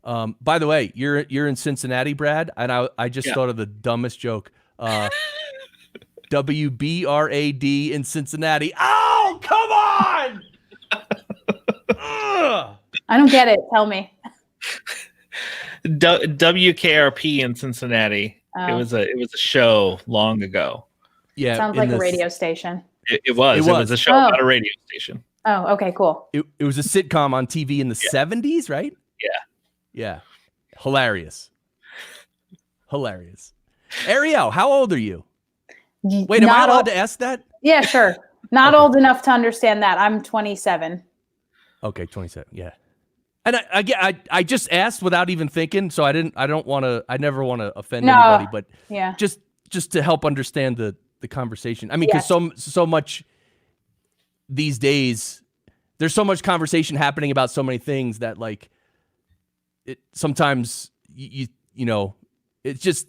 By the way, you're in Cincinnati, Brad, and I just thought of the dumbest joke. WBRAD in Cincinnati. Oh, come on! I don't get it. Tell me. WKRP in Cincinnati. Oh. It was a show long ago. Yeah, sounds like a radio station. It was a show about a radio station. Oh, okay, cool. It was a sitcom on TV in the 70s, right? Yeah. Hilarious. Ariel, how old are you? Wait, am I allowed to ask that? Yeah, sure. Not old enough to understand that. I'm 27. Okay, 27. Yeah. And I just asked without even thinking, so I never want to offend anybody, but just to help understand the conversation. I mean, because so much these days, there's so much conversation happening about so many things that like it sometimes it just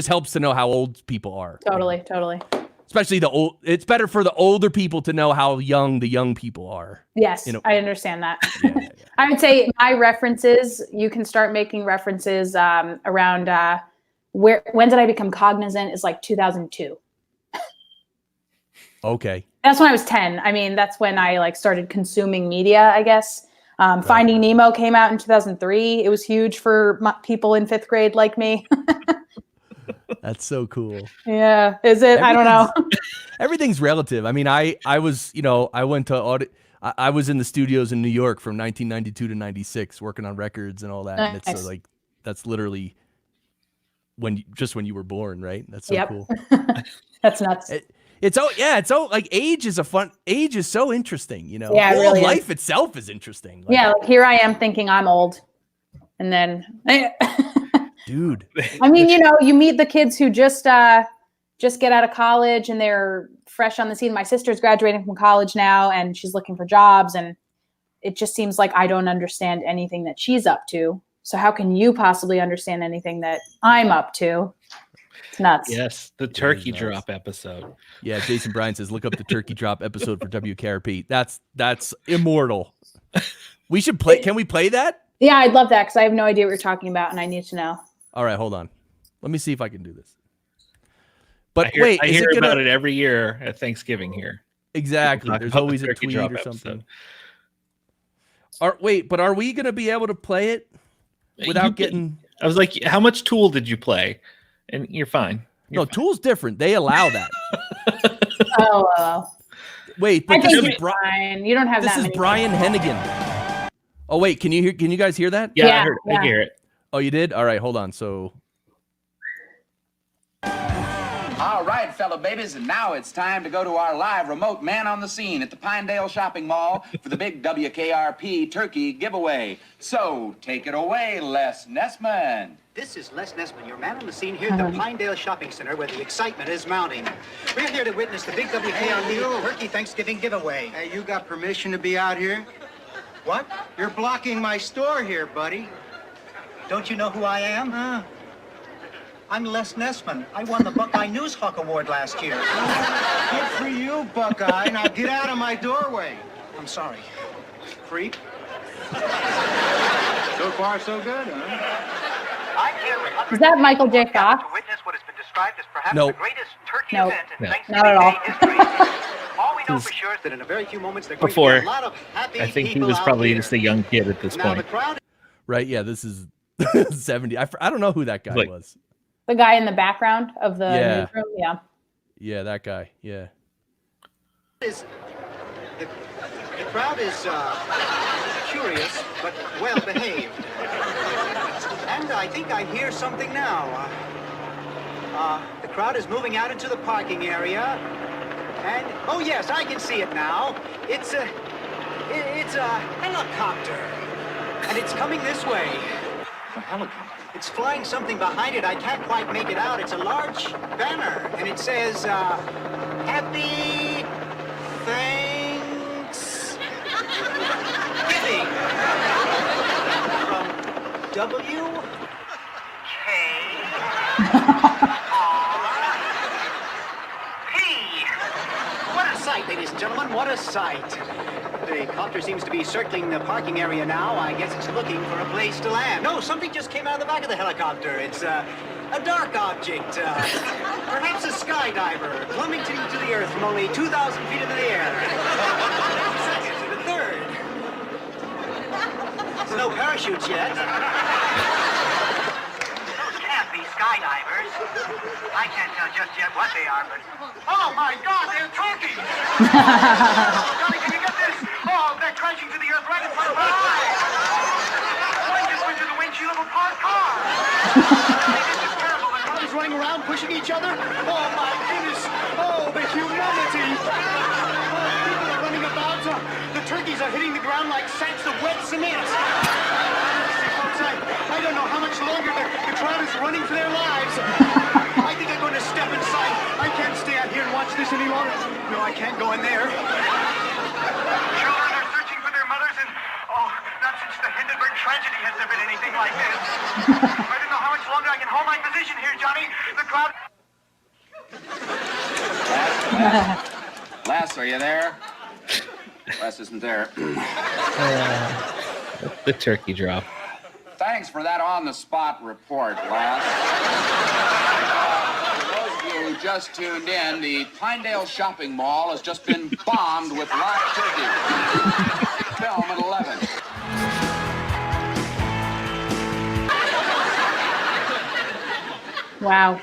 helps to know how old people are. Totally. Especially it's better for the older people to know how young the young people are. Yes, I understand that. Yeah. I would say my references, you can start making references around when did I become cognizant is like 2002. Okay. That's when I was 10. I mean, that's when I like started consuming media, I guess. Finding Nemo came out in 2003. It was huge for people in 5th grade like me. That's so cool. Yeah. Is it? I don't know. Everything's relative. I mean, I was, I went to audit. I was in the studios in New York from 1992 to 96 working on records and all that. Nice. And it's like, that's literally when you were born, right? That's so cool. That's nuts. It's like age is so interesting, Yeah, really life itself is interesting. Like here I am thinking I'm old. And then dude. I mean, you meet the kids who just get out of college and they're fresh on the scene. My sister's graduating from college now and she's looking for jobs, and it just seems like I don't understand anything that she's up to. So how can you possibly understand anything that I'm up to? It's nuts. Yes, the turkey drop episode. Yeah, Jason Bryan says, look up the turkey drop episode for WKRP. That's immortal. We should play. Can we play that? Yeah, I'd love that because I have no idea what you're talking about and I need to know. All right, hold on. Let me see if I can do this. But I hear about it every year at Thanksgiving here. Exactly. There's always a tweet or something. Are we going to be able to play it without getting... I was like, how much Tool did you play? And you're fine. No, Tool's different. They allow that. Oh. Wait, but this is Brian. You don't have that. This is Brian Hennigan. Oh wait, can you guys hear that? Yeah. I hear it. Oh, you did? All right, hold on. So All right, fellow babies, and now it's time to go to our live remote man on the scene at the Pinedale Shopping Mall for the big WKRP turkey giveaway. So take it away, Les Nessman. This is Les Nessman, your man on the scene here at the Pinedale Shopping Center where the excitement is mounting. We're here to witness the big WKRP Turkey Thanksgiving giveaway. Hey, you got permission to be out here? What? You're blocking my store here, buddy. Don't you know who I am? I'm Les Nessman. I won the Buckeye News Hawk Award last year. Good for you, Buckeye. Now get out of my doorway. I'm sorry. Creep. So far, so good, huh? I'm here with hundreds Is that of Michael J. people gathered Fox? to witness what has been described as perhaps Nope. the greatest turkey Nope. event in No. Thanksgiving Not at all. Day history. All we know for sure is that in a very few moments there are going to Before, be a lot of happy I think he people was out probably here. just a young kid at this Now the point. crowd right, yeah, this is 70. I don't know who that guy Like- was. The guy in the background of the Yeah. newsroom. Yeah. Yeah, that guy. Yeah. is the crowd is curious but well behaved, and I think I hear something now. The crowd is moving out into the parking area, and oh yes, I can see it now. It's a helicopter, and it's coming this way. A helicopter. It's flying something behind it. I can't quite make it out. It's a large banner, and it says, Happy Thanksgiving from WKRP. What a sight, ladies and gentlemen, what a sight. The copter seems to be circling the parking area now. I guess it's looking for a place to land. No, something just came out of the back of the helicopter. It's a dark object, perhaps a skydiver, plummeting to the earth from only 2,000 feet into the air. Seconds and a third. There's no parachutes yet. Those can't be skydivers. I can't tell just yet what they are, but... Oh, my God, they're turkeys! Johnny, can you get this? Oh, they're crashing to the earth right in front of our eyes! One just went through the windshield of a parked car! This is terrible. The cars running around, pushing each other. Oh, my goodness! Oh, the humanity! Oh, people are running about. The turkeys are hitting the ground like sacks of wet cement. Folks, I don't know how much longer the crowd is running for their lives. I think I'm going to step inside. I can't stay out here and watch this any longer. No, I can't go in there. Children are searching for their mothers, and not since the Hindenburg tragedy has there been anything like this. I don't know how much longer I can hold my position here, Johnny. The crowd. Les, are you there? Les isn't there. The turkey drop. Thanks for that on-the-spot report, Les. For those of you who just tuned in, the Pinedale Shopping Mall has just been bombed with live turkey. Film at 11. Wow.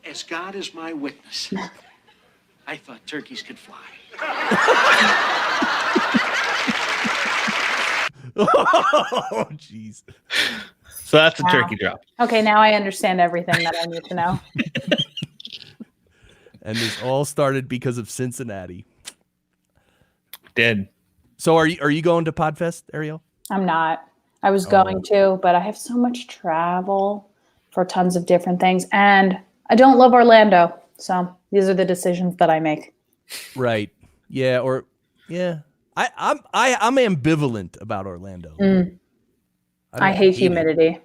As God is my witness, I thought turkeys could fly. Oh, jeez. So that's a Wow. turkey drop. Okay, now I understand everything that I need to know. And this all started because of Cincinnati. Did. So are you going to Podfest, Ariel? I'm not. I was going to, but I have so much travel for tons of different things, and I don't love Orlando. So these are the decisions that I make. Right. Yeah. Or yeah. I'm ambivalent about Orlando. I hate it. humidity.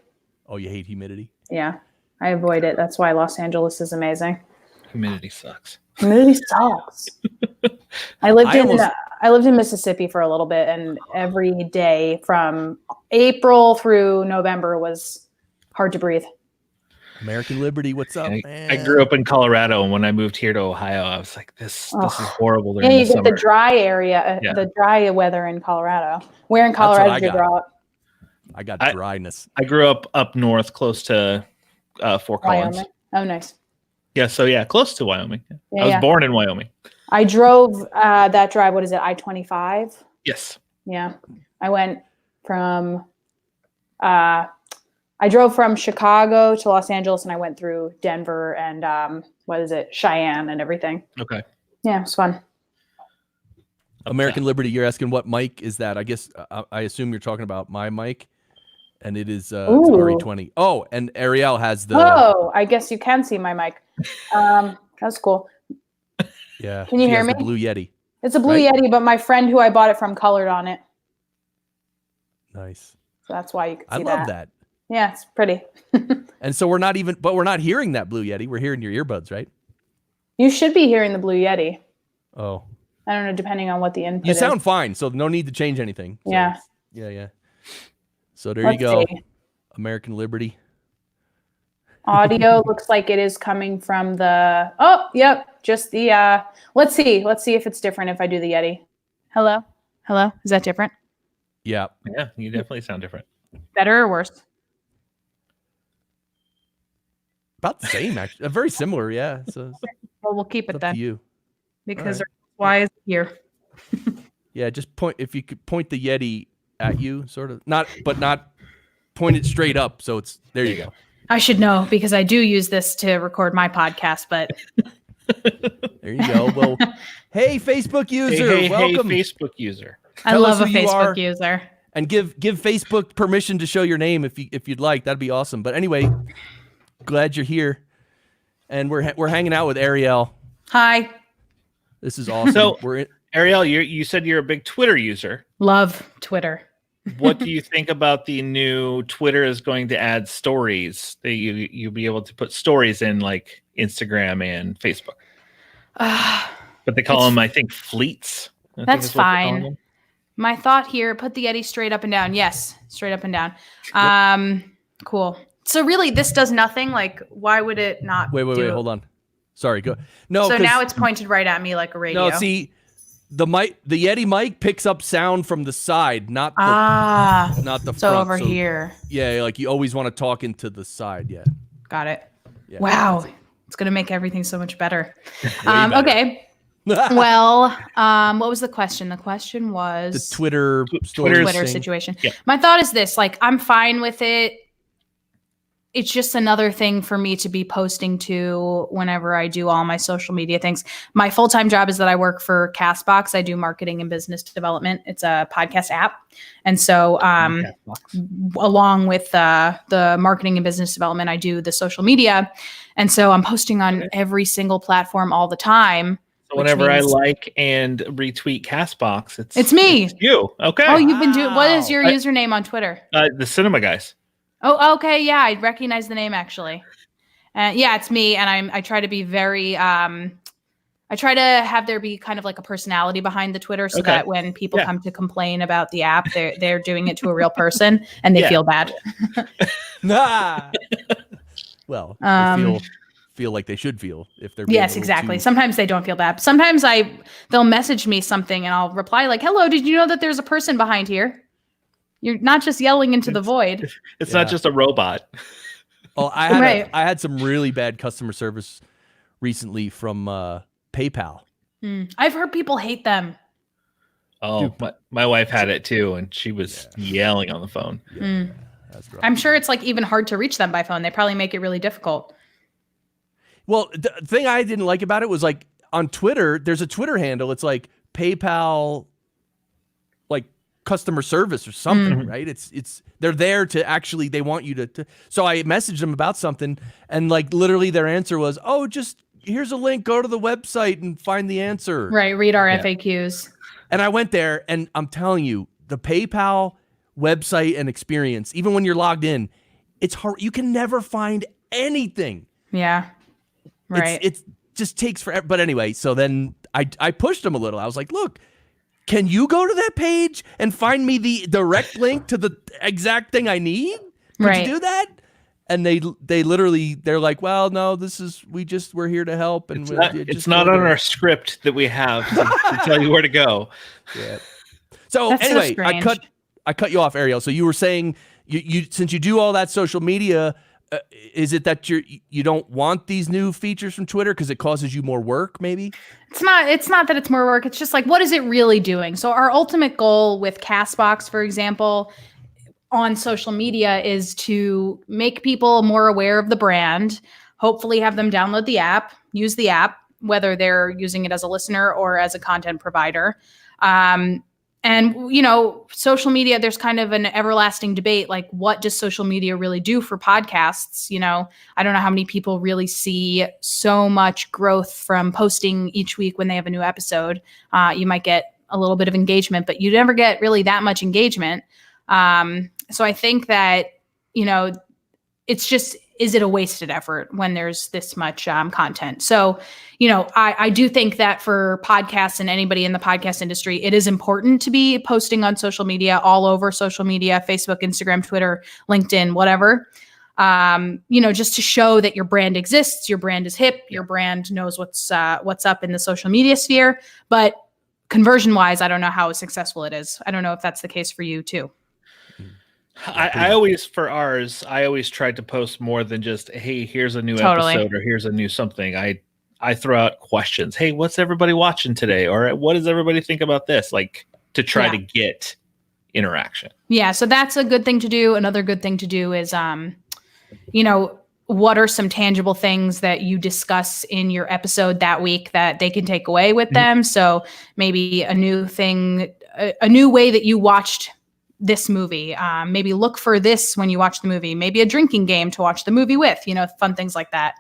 Oh, you hate humidity? Yeah, I avoid it. That's why Los Angeles is amazing. Humidity sucks. Humidity sucks. I lived I in Mississippi for a little bit, and every day from April through November was hard to breathe. American Liberty, what's up, man? I grew up in Colorado, and when I moved here to Ohio, I was like, this is horrible during Yeah, the you get summer. the dry area, Yeah. the dry weather in Colorado. Where in That's what Colorado I did you got. grow up? I got I- dryness. I grew up north, close to Fort Collins. Wyoming. Oh, nice. Yeah, so yeah, close to Wyoming. Yeah, I was yeah. born in Wyoming. I drove that drive. What is it? I-25. Yes. Yeah, I went from I drove from Chicago to Los Angeles, and I went through Denver and Cheyenne and everything. Okay. Yeah, it was fun. American Liberty, you're asking what mic is that? I guess I assume you're talking about my mic, and it is it's RE20. Oh, and Ariel has the. Oh, I guess you can see my mic. That's cool. Yeah. Can you hear me? The Blue Yeti. It's a Blue Yeti, but my friend who I bought it from colored on it. Nice. So that's why you can see I love that. Yeah, it's pretty. And so we're not hearing that Blue Yeti. We're hearing your earbuds, right? You should be hearing the Blue Yeti. Oh. I don't know, depending on what the input You is. sound fine, so no need to change anything. So Yeah. Yeah. So there Let's you go. see. American Liberty. Audio looks like it is coming from the. Oh, yep. Just the. Let's see if it's different if I do the Yeti. Hello. Is that different? Yeah. Yeah, you definitely sound different. Better or worse? About the same, actually. Very similar, yeah. So Well, we'll keep it's it up then to you. because All why is it here? Yeah, just point if you could point the Yeti at you, sort of. Not point it straight up. So it's there you go. I should know because I do use this to record my podcast, but There you go. Well, hey, Facebook user, welcome. Hey, Facebook user. I Tell love us a who you are. Facebook user. And give Facebook permission to show your name if you'd like. That'd be awesome. But anyway, glad you're here, and we're hanging out with Ariel. Hi. This is awesome. So, we're in, Ariel, you said you're a big Twitter user. Love Twitter. What do you think about the new Twitter is going to add stories that you'll be able to put stories in like Instagram and Facebook? But they call them, I think, fleets. I think That's is what they're calling fine. them. My thought here, put the Yeti straight up and down. Yes, straight up and down. Cool. So really, this does nothing. Like, why would it not? wait, hold on. Sorry, go. No, So 'cause- now it's pointed right at me like a radio. no. See, the Yeti mic picks up sound from the side, not the not the so front. over here. Yeah, like you always want to talk into the side. Yeah. Got it. Yeah. Wow, it's gonna make everything so much better. better. Okay. Well, what was the question? The question The was Twitter Twitter's Twitter thing. situation. Yeah. My thought is this: like, I'm fine with it. It's just another thing for me to be posting to whenever I do all my social media things. My full-time job is that I work for Castbox. I do marketing and business development. It's a podcast app. And so along with the marketing and business development, I do the social media. And so I'm posting on every single platform all the time. So whenever I means- like and retweet Castbox, It's me. It's you. Okay. Oh, you've been doing, what is your I- username on Twitter? The Cinema Guys. Oh, okay. Yeah, I recognize the name actually. Yeah, it's me. And I try to be very, I try to have there be kind of like a personality behind the Twitter so that when people come to complain about the app, they're doing it to a real person and they feel bad. Nah. Well, they feel like they should feel if they're being a Yes, little exactly. too- Sometimes they don't feel bad. Sometimes they'll message me something and I'll reply like, "Hello, did you know that there's a person behind here? You're not just yelling into the void." It's not just a robot. Oh, I had some really bad customer service recently from PayPal. I've heard people hate them. Oh, my wife had it too, and she was yelling on the phone. That's rough. I'm sure it's like even hard to reach them by phone. They probably make it really difficult. Well, the thing I didn't like about it was like on Twitter, there's a Twitter handle. It's like PayPal, like customer service or something, right? It's they're there to actually, they want you to. So I messaged them about something, and like literally their answer was, "Oh, just here's a link. Go to the website and find the answer." Right. Read our FAQs. And I went there, and I'm telling you, the PayPal website and experience, even when you're logged in, it's hard. You can never find anything. Yeah. Right. It just takes forever. But anyway, so then I pushed them a little. I was like, "Look, can you go to that page and find me the direct link to the exact thing I need? Could you do that?" And they literally, they're like, "Well, no, we're here to help." And It's not on our script that we have to tell you where to go. Yeah. So That's so anyway, strange. I cut you off, Ariel. So you were saying you since you do all that social media, is it that you don't want these new features from Twitter because it causes you more work? Maybe It's not that it's more work. It's just like, what is it really doing? So our ultimate goal with Castbox, for example, on social media is to make people more aware of the brand, hopefully have them download the app, use the app, whether they're using it as a listener or as a content provider. And, social media, there's kind of an everlasting debate, like, what does social media really do for podcasts? I don't know how many people really see so much growth from posting each week when they have a new episode. You might get a little bit of engagement, but you never get really that much engagement. So I think that, it's just, is it a wasted effort when there's this much content? So, I do think that for podcasts and anybody in the podcast industry, it is important to be posting on social media, all over social media, Facebook, Instagram, Twitter, LinkedIn, whatever, just to show that your brand exists, your brand is hip, your brand knows what's up in the social media sphere. But conversion wise, I don't know how successful it is. I don't know if that's the case for you too. I always tried to post more than just, hey, here's a new episode or here's a new something. I throw out questions. Hey, what's everybody watching today? Or what does everybody think about this? Like, to try to get interaction. Yeah. So that's a good thing to do. Another good thing to do is, what are some tangible things that you discuss in your episode that week that they can take away with them? So maybe a new thing, a new way that you watched this movie. Maybe look for this when you watch the movie. Maybe a drinking game to watch the movie with, fun things like that.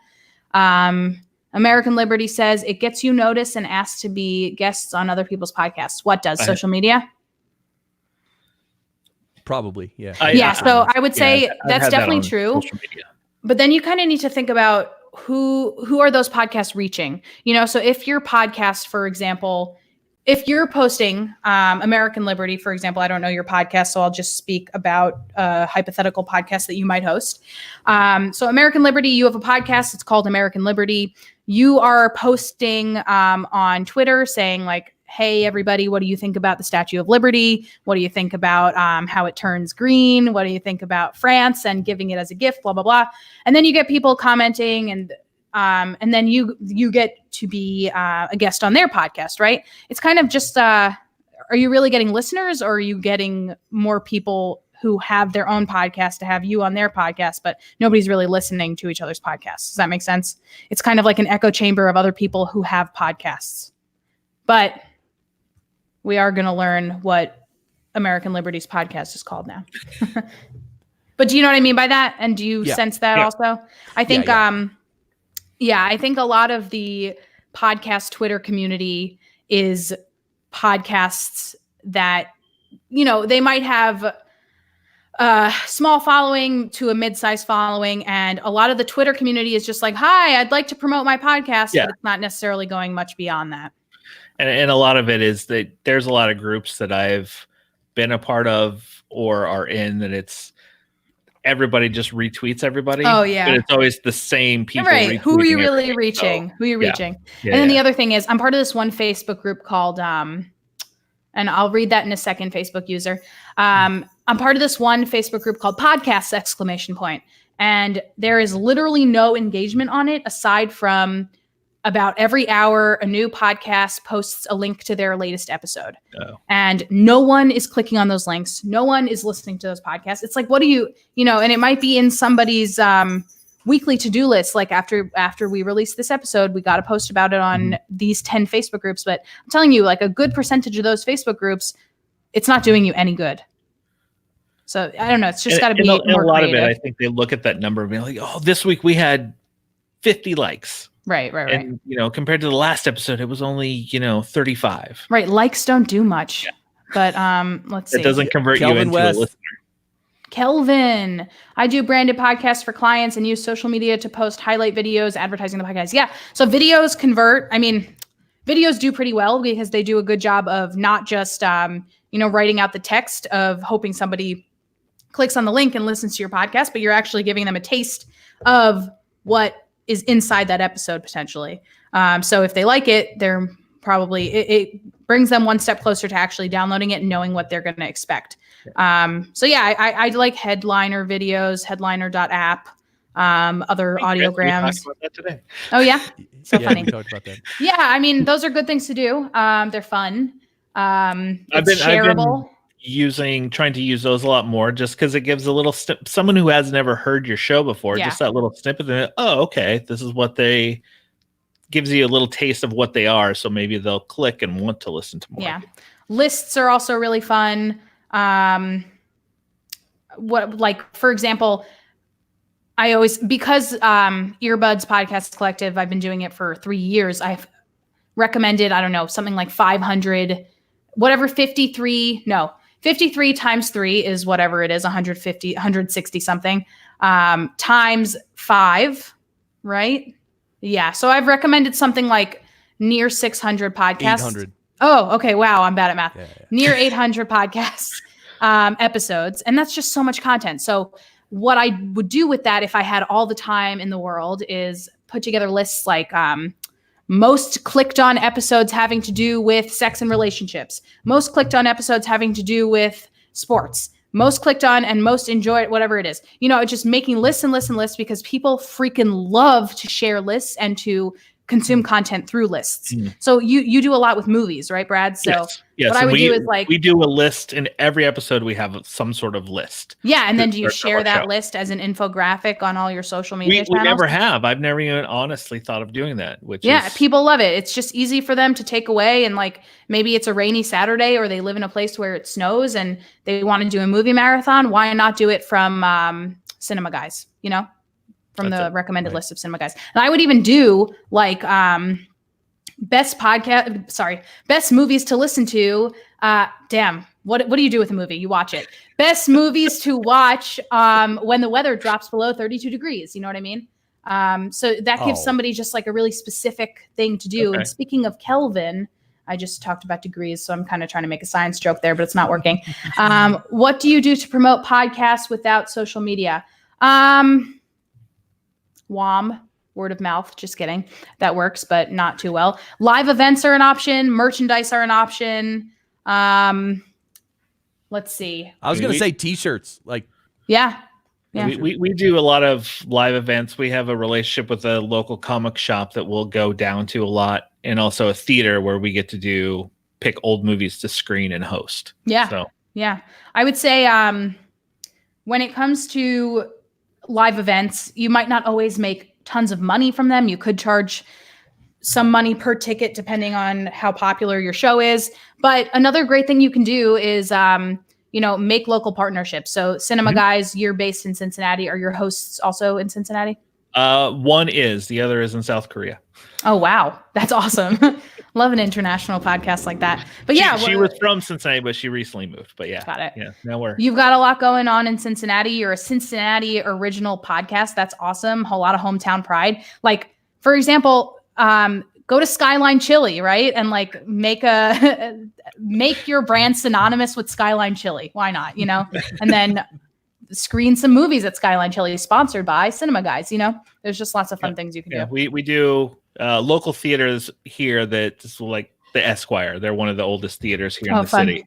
American Liberty says it gets you noticed and asked to be guests on other people's podcasts. What does? Social media? Probably, yeah. So I would say that's definitely true. But then you kind of need to think about who are those podcasts reaching? So if your podcast, for example, if you're posting American Liberty, for example, I don't know your podcast, so I'll just speak about a hypothetical podcast that you might host. So American Liberty, you have a podcast. It's called American Liberty. You are posting on Twitter saying like, hey, everybody, what do you think about the Statue of Liberty? What do you think about how it turns green? What do you think about France and giving it as a gift, blah, blah, blah. And then you get people commenting and then you get to be a guest on their podcast, right? It's kind of just, are you really getting listeners, or are you getting more people who have their own podcast to have you on their podcast, but nobody's really listening to each other's podcasts? Does that make sense? It's kind of like an echo chamber of other people who have podcasts. But we are going to learn what American Liberty's podcast is called now. But do you know what I mean by that? And do you sense that also? I think, I think a lot of the podcast Twitter community is podcasts that, they might have a small following to a mid-sized following. And a lot of the Twitter community is just like, hi, I'd like to promote my podcast. But it's not necessarily going much beyond that. And a lot of it is that there's a lot of groups that I've been a part of or are in that it's everybody just retweets everybody. Oh, yeah. But it's always the same people. Right. Who are you really reaching? Who are you reaching? And then the other thing is, I'm part of this one Facebook group called, and I'll read that in a second, Facebook user. I'm part of this one Facebook group called Podcasts! And there is literally no engagement on it aside from about every hour, a new podcast posts a link to their latest episode. Oh. And no one is clicking on those links. No one is listening to those podcasts. It's like, what do you, and it might be in somebody's weekly to-do list. Like after we release this episode, we got to post about it on these 10 Facebook groups. But I'm telling you, like a good percentage of those Facebook groups, it's not doing you any good. So I don't know. It's just got to be more a lot creative. of it, I think they look at that number and be like, oh, this week we had 50 likes. Right. And, compared to the last episode, it was only, 35. Right. Likes don't do much. But let's see. It doesn't convert you into a listener. Kelvin, I do branded podcasts for clients and use social media to post highlight videos, advertising the podcast. Yeah. So videos convert. I mean, videos do pretty well because they do a good job of not just, writing out the text of hoping somebody clicks on the link and listens to your podcast, but you're actually giving them a taste of what is inside that episode potentially. So if they like it, they're probably, it brings them one step closer to actually downloading it and knowing what they're going to expect. I like headliner videos, headliner.app, other audiograms. We talked about that today. Oh yeah. So funny. We talked about that. Yeah. I mean, those are good things to do. They're fun. It's shareable. trying to use those a lot more, just because it gives a little someone who has never heard your show before, Yeah. just that little snippet. And, oh, okay, this is what they gives you a little taste of what they are. So maybe they'll click and want to listen to more. Yeah. Lists are also really fun. For example, I always, because Earbuds Podcast Collective, I've been doing it for 3 years. I've recommended, I don't know, something like 500, whatever 53 times 3 is whatever it is, 150, 160 something, times 5, right? Yeah. So I've recommended something like near 600 podcasts. 800. Oh, okay. Wow. I'm bad at math. Yeah. Near 800 podcasts, episodes. And that's just so much content. So what I would do with that if I had all the time in the world is put together lists like, most clicked on episodes having to do with sex and relationships, most clicked on episodes having to do with sports, most clicked on and most enjoyed, whatever it is, just making lists and lists and lists, because people freaking love to share lists and to consume content through lists. So you do a lot with movies, right, Brad? So yes. what I would do is we do a list in every episode. We have some sort of list. Yeah. And then do you share that show. List as an infographic on all your social media We channels? never have. I've never even honestly thought of doing that, People love it. It's just easy for them to take away. And like, maybe it's a rainy Saturday or they live in a place where it snows and they want to do a movie marathon. Why not do it from Cinema Guys, from the recommended list of Cinema Guys. And I would even do like best movies to listen to. What do you do with a movie? You watch it. Best movies to watch when the weather drops below 32 degrees. You know what I mean? So that gives somebody just like a really specific thing to do. Okay. And speaking of Kelvin, I just talked about degrees, so I'm kind of trying to make a science joke there, but it's not working. What do you do to promote podcasts without social media? WOM, word of mouth, just kidding. That works, but not too well. Live events are an option. Merchandise are an option. Let's see. I was going to say t-shirts. Yeah. We do a lot of live events. We have a relationship with a local comic shop that we'll go down to a lot, and also a theater where we get to pick old movies to screen and host. Yeah. So. Yeah. I would say when it comes to live events, you might not always make tons of money from them. You could charge some money per ticket depending on how popular your show is. But another great thing you can do is, make local partnerships. So Cinema Guys, you're based in Cincinnati. Are your hosts also in Cincinnati? One is. The other is in South Korea. Oh, wow. That's awesome. Love an international podcast like that. But she was from Cincinnati, but she recently moved. But yeah. Got it. Yeah. Now you've got a lot going on in Cincinnati. You're a Cincinnati original podcast. That's awesome. A lot of hometown pride. Like, for example, go to Skyline Chili, right? And like make your brand synonymous with Skyline Chili. Why not? And then screen some movies at Skyline Chili, sponsored by Cinema Guys. There's just lots of fun things you can do. We do local theaters here that's like the Esquire. They're one of the oldest theaters here in the city.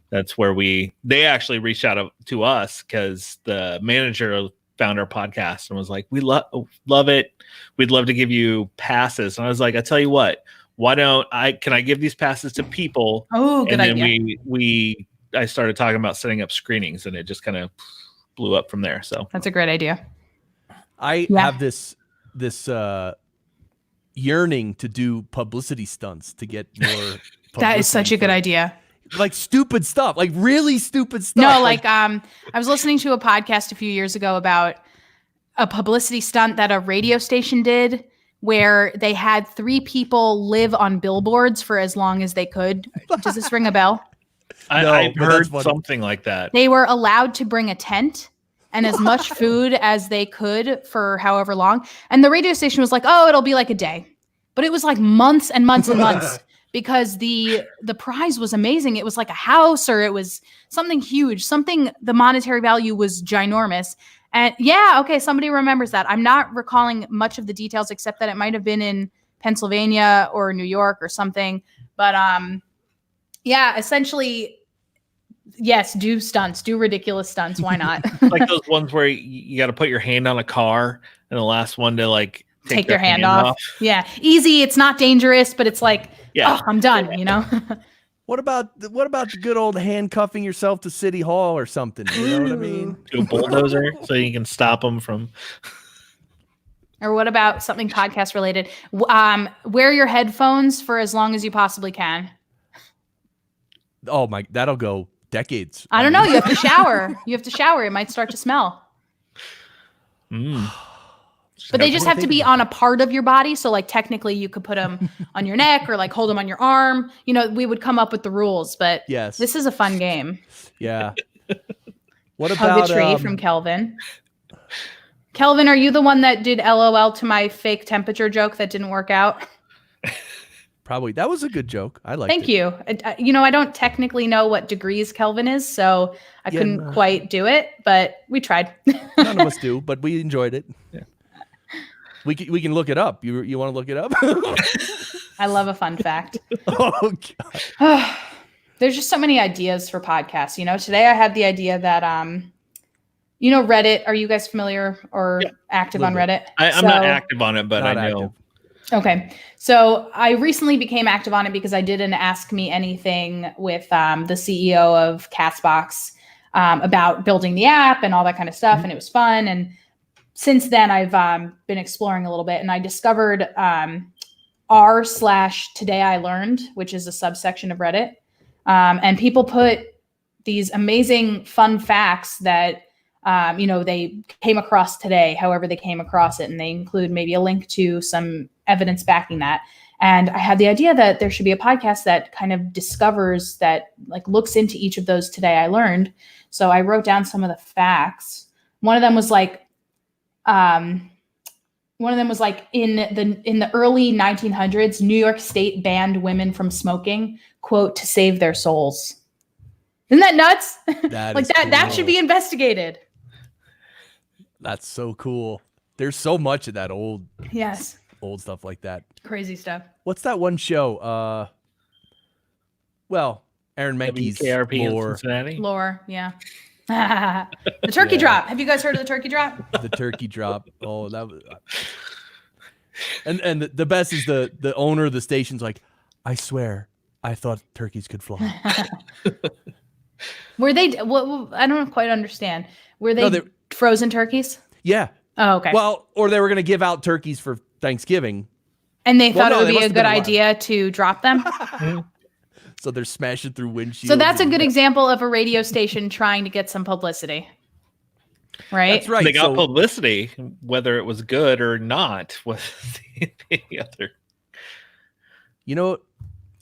That's where they actually reached out to us because the manager found our podcast and was like, we love it. We'd love to give you passes. And I was like, I tell you what, can I give these passes to people? Oh, good idea. And then I started talking about setting up screenings, and it just kind of blew up from there. So that's a great idea. I have this yearning to do publicity stunts to get more. That is such a good idea. Like stupid stuff, like really stupid stuff. No, I was listening to a podcast a few years ago about a publicity stunt that a radio station did where they had 3 people live on billboards for as long as they could. Does this ring a bell? I've heard something like that. They were allowed to bring a tent and as much food as they could for however long. And the radio station was like, oh, it'll be like a day. But it was like months and months and months because the prize was amazing. It was like a house, or it was something huge, the monetary value was ginormous. And somebody remembers that. I'm not recalling much of the details except that it might have been in Pennsylvania or New York or something. But essentially, yes, do stunts, do ridiculous stunts. Why not? Like those ones where you got to put your hand on a car, and the last one to like take their hand off. Yeah, easy. It's not dangerous, but it's like, I'm done. What about the good old handcuffing yourself to City Hall or something? You know what I mean? To a bulldozer so you can stop them from. Or what about something podcast related? Wear your headphones for as long as you possibly can. Oh my, that'll go decades. I don't know. You have to shower. You have to shower. It might start to smell. But they just have to be on a part of your body. So like technically you could put them on your neck or like hold them on your arm. You know, we would come up with the rules, but Yes. this is a fun game. Yeah. What Hug about a tree from Kelvin. Kelvin, are you the one that did LOL to my fake temperature joke that didn't work out? Probably. That was a good joke. I liked Thank it. you. You know, I don't technically know what degrees Kelvin is, so I couldn't quite do it, but we tried. None of us do, but we enjoyed it. Yeah. We can look it up. You want to look it up? I love a fun fact. Oh God. There's just so many ideas for podcasts. You know, today I had the idea that you know, Reddit. Are you guys familiar or active on Reddit? I'm not active on it, but Not I know. active. Okay. So I recently became active on it because I did an Ask Me Anything with the CEO of Castbox about building the app and all that kind of stuff. And it was fun. And since then, I've been exploring a little bit, and I discovered r/Today I Learned, which is a subsection of Reddit. And people put these amazing fun facts that you know, they came across today, however they came across it. And they include maybe a link to some evidence backing that. And I had the idea that there should be a podcast that kind of discovers that, like, looks into each of those Today I Learned. So I wrote down some of the facts. One of them was like in the early 1900s, New York State banned women from smoking, quote, to save their souls. Isn't that nuts? That should be investigated. That's so cool. There's so much of that old stuff like that. Crazy stuff. What's that one show? Well, Aaron Mankey's KRP in Lore. Cincinnati. Lore, yeah. The turkey drop. Have you guys heard of the turkey drop? The turkey drop. Oh, that was. And the best is the owner of the station's like, I swear, I thought turkeys could fly. Were they? Well, I don't quite understand. Were they frozen turkeys? Yeah. Oh, okay. Well, or they were going to give out turkeys for Thanksgiving. And they thought it would they be must a have good been alive. idea to drop them. So they're smashing through windshields. So that's a good example of a radio station trying to get some publicity. Right? That's right. They got publicity, whether it was good or not was the other. You know,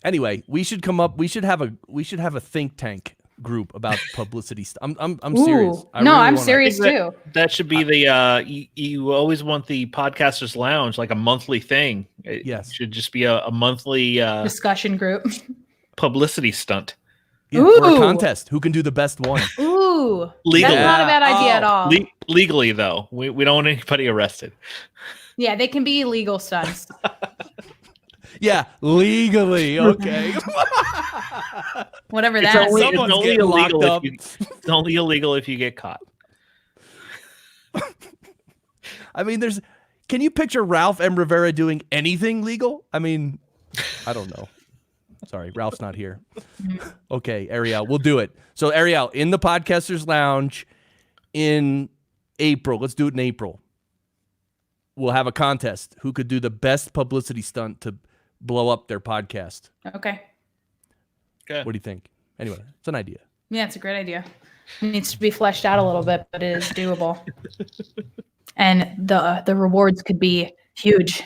anyway, we should have a think tank group about publicity stuff. I'm serious. I'm serious too. That should be the you always want the Podcasters Lounge, like a monthly thing. It should just be a monthly discussion group. Publicity stunt. Yeah, or a contest. Who can do the best one? Ooh. Legally. That's not a bad idea at all. Legally, though. We don't want anybody arrested. Yeah, they can be illegal stunts. Yeah, legally. Okay. Whatever that is. Someone's only getting locked illegal up. it's only illegal if you get caught. I mean, can you picture Ralph M. Rivera doing anything legal? I mean, I don't know. Sorry, Ralph's not here. Okay, Ariel, we'll do it. So, Ariel, in the Podcasters Lounge in April, let's do it in April. We'll have a contest. Who could do the best publicity stunt to blow up their podcast? Okay. Good. What do you think? Anyway, it's an idea. Yeah, it's a great idea. It needs to be fleshed out a little bit, but it is doable. And the rewards could be huge.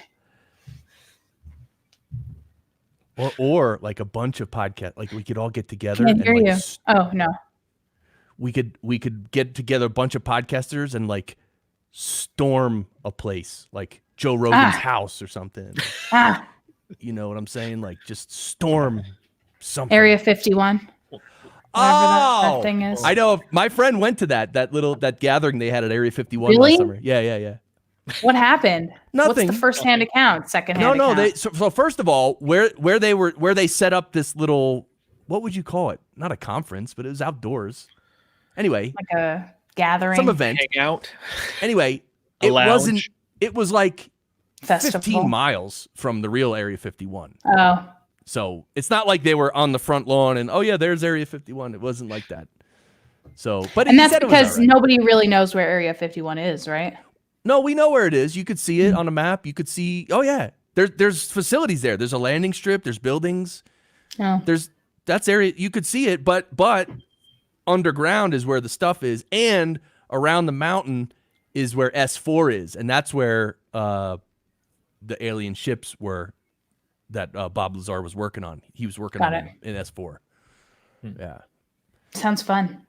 Or like a bunch of podcasts, like we could all get together. Can't hear you. Oh no. We could get together a bunch of podcasters and like storm a place, like Joe Rogan's house or something. You know what I'm saying? Like just storm something. Area 51. That thing is. I know. My friend went to that gathering they had at Area 51 Really? last summer. Yeah. What happened? Nothing. What's the first-hand account? Second-hand No. account? So first of all, where they set up this little, what would you call it? Not a conference, but it was outdoors. Anyway, like a gathering, some event. Hangout. Anyway, A lounge. It was like festival. 15 miles from the real Area 51. Oh, So it's not like they were on the front lawn and, oh yeah, there's Area 51. It wasn't like that. So, but And he that's said it was because all right. nobody really knows where Area 51 is, right? No, we know where it is. You could see it on a map. You could see, oh yeah, there's facilities there. There's a landing strip. There's buildings. Oh. That's area. You could see it, but underground is where the stuff is, and around the mountain is where S4 is, and that's where the alien ships were that Bob Lazar was working on. He was working Got on it. in S4. Yeah. Sounds fun.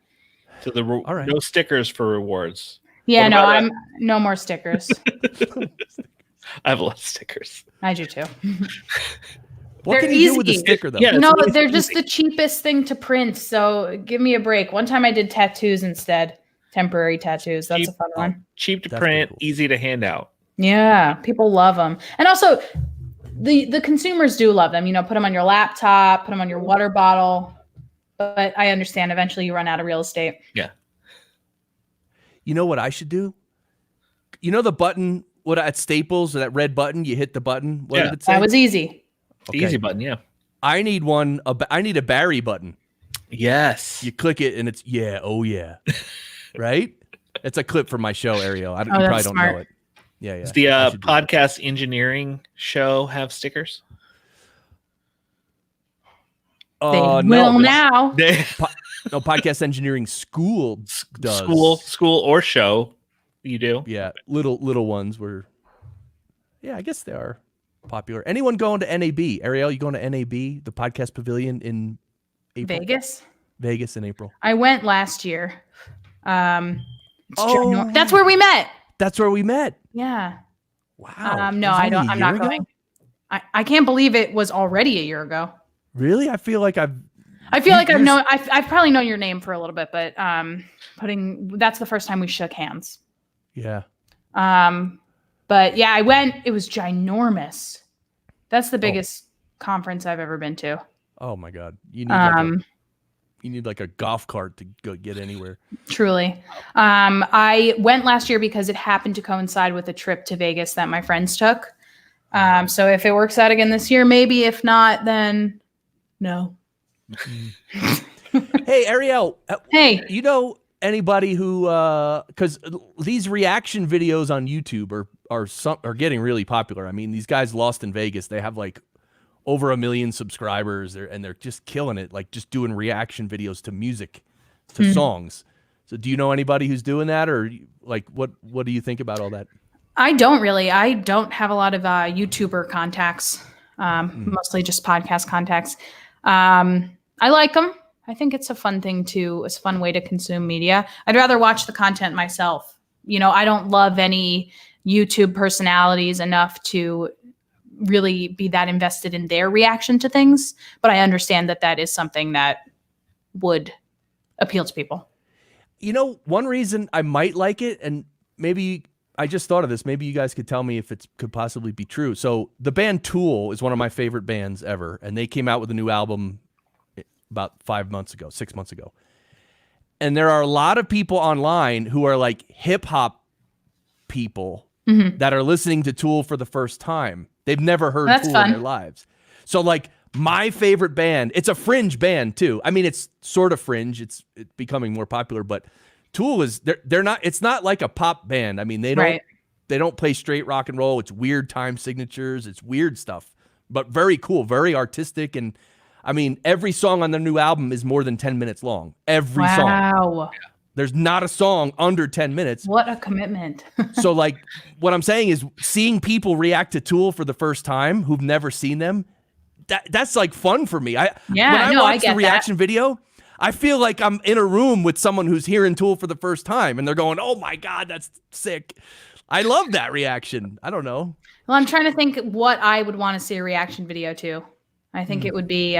So All right. no stickers for rewards. Yeah, What no, about I'm no more stickers. I have a lot of stickers. I do too. What They're can you do with the easy. sticker though? Yeah. No, it's they're just the cheapest thing to print. So give me a break. One time I did tattoos instead, temporary tattoos. That's Cheap. a fun one. Cheap to That's pretty print, cool. easy to hand out. Yeah, people love them. And also, the consumers do love them. You know, put them on your laptop, put them on your water bottle. But I understand eventually you run out of real estate. Yeah. You know what I should do? You know the button, what at Staples, that red button, you hit the button. What Yeah. did it say? That was easy. The Okay. easy button, yeah. I need one. I need a Barry button. Yes. You click it and it's oh yeah, right? It's a clip from my show, Ariel. You that's probably don't smart. know it. Yeah. Does the I should do that. podcast engineering show have stickers? They No, will but- now. No, podcast engineering school does. School or show. You do? Yeah, little ones were. Yeah, I guess they are popular. Anyone going to NAB? Ariel, you going to NAB, the podcast pavilion in April? Vegas in April. I went last year. It's Oh. That's where we met. That's where we met. Yeah. Wow. No, It was I only don't. a I'm year not ago? going. I can't believe it was already a year ago. Really? I feel like I've. I feel like I've You're- known. I've probably known your name for a little bit, but that's the first time we shook hands. Yeah. But yeah, I went. It was ginormous. That's the biggest conference I've ever been to. Oh my God. You need like a golf cart to go get anywhere. Truly. I went last year because it happened to coincide with a trip to Vegas that my friends took. So if it works out again this year, maybe. If not, then no. Hey, Ariel. Hey. You know anybody who? Because these reaction videos on YouTube are getting really popular. I mean, these guys Lost in Vegas, they have like over 1 million subscribers, and they're just killing it. Like just doing reaction videos to music, to songs. So, do you know anybody who's doing that, or like what do you think about all that? I don't really. I don't have a lot of YouTuber contacts, mostly just podcast contacts. I like them. I think it's a fun it's a fun way to consume media. I'd rather watch the content myself. You know, I don't love any YouTube personalities enough to really be that invested in their reaction to things, but I understand that is something that would appeal to people. You know, one reason I might like it, and maybe I just thought of this. Maybe you guys could tell me if it could possibly be true. So the band Tool is one of my favorite bands ever, and they came out with a new album about 6 months ago. And there are a lot of people online who are like hip hop people that are listening to Tool for the first time. They've never heard That's Tool fun. in their lives. So like my favorite band, it's a fringe band too. I mean, it's sort of fringe. It's becoming more popular, but Tool is they're not. It's not like a pop band. I mean, they don't play straight rock and roll. It's weird time signatures. It's weird stuff, but very cool, very artistic. And I mean, every song on their new album is more than 10 minutes long. Every song. Wow. There's not a song under 10 minutes. What a commitment. So like what I'm saying is seeing people react to Tool for the first time who've never seen them, that's like fun for me. When I watch the reaction video, I feel like I'm in a room with someone who's hearing Tool for the first time and they're going, "Oh my God, that's sick." I love that reaction. I don't know. Well, I'm trying to think what I would want to see a reaction video to. I think it would be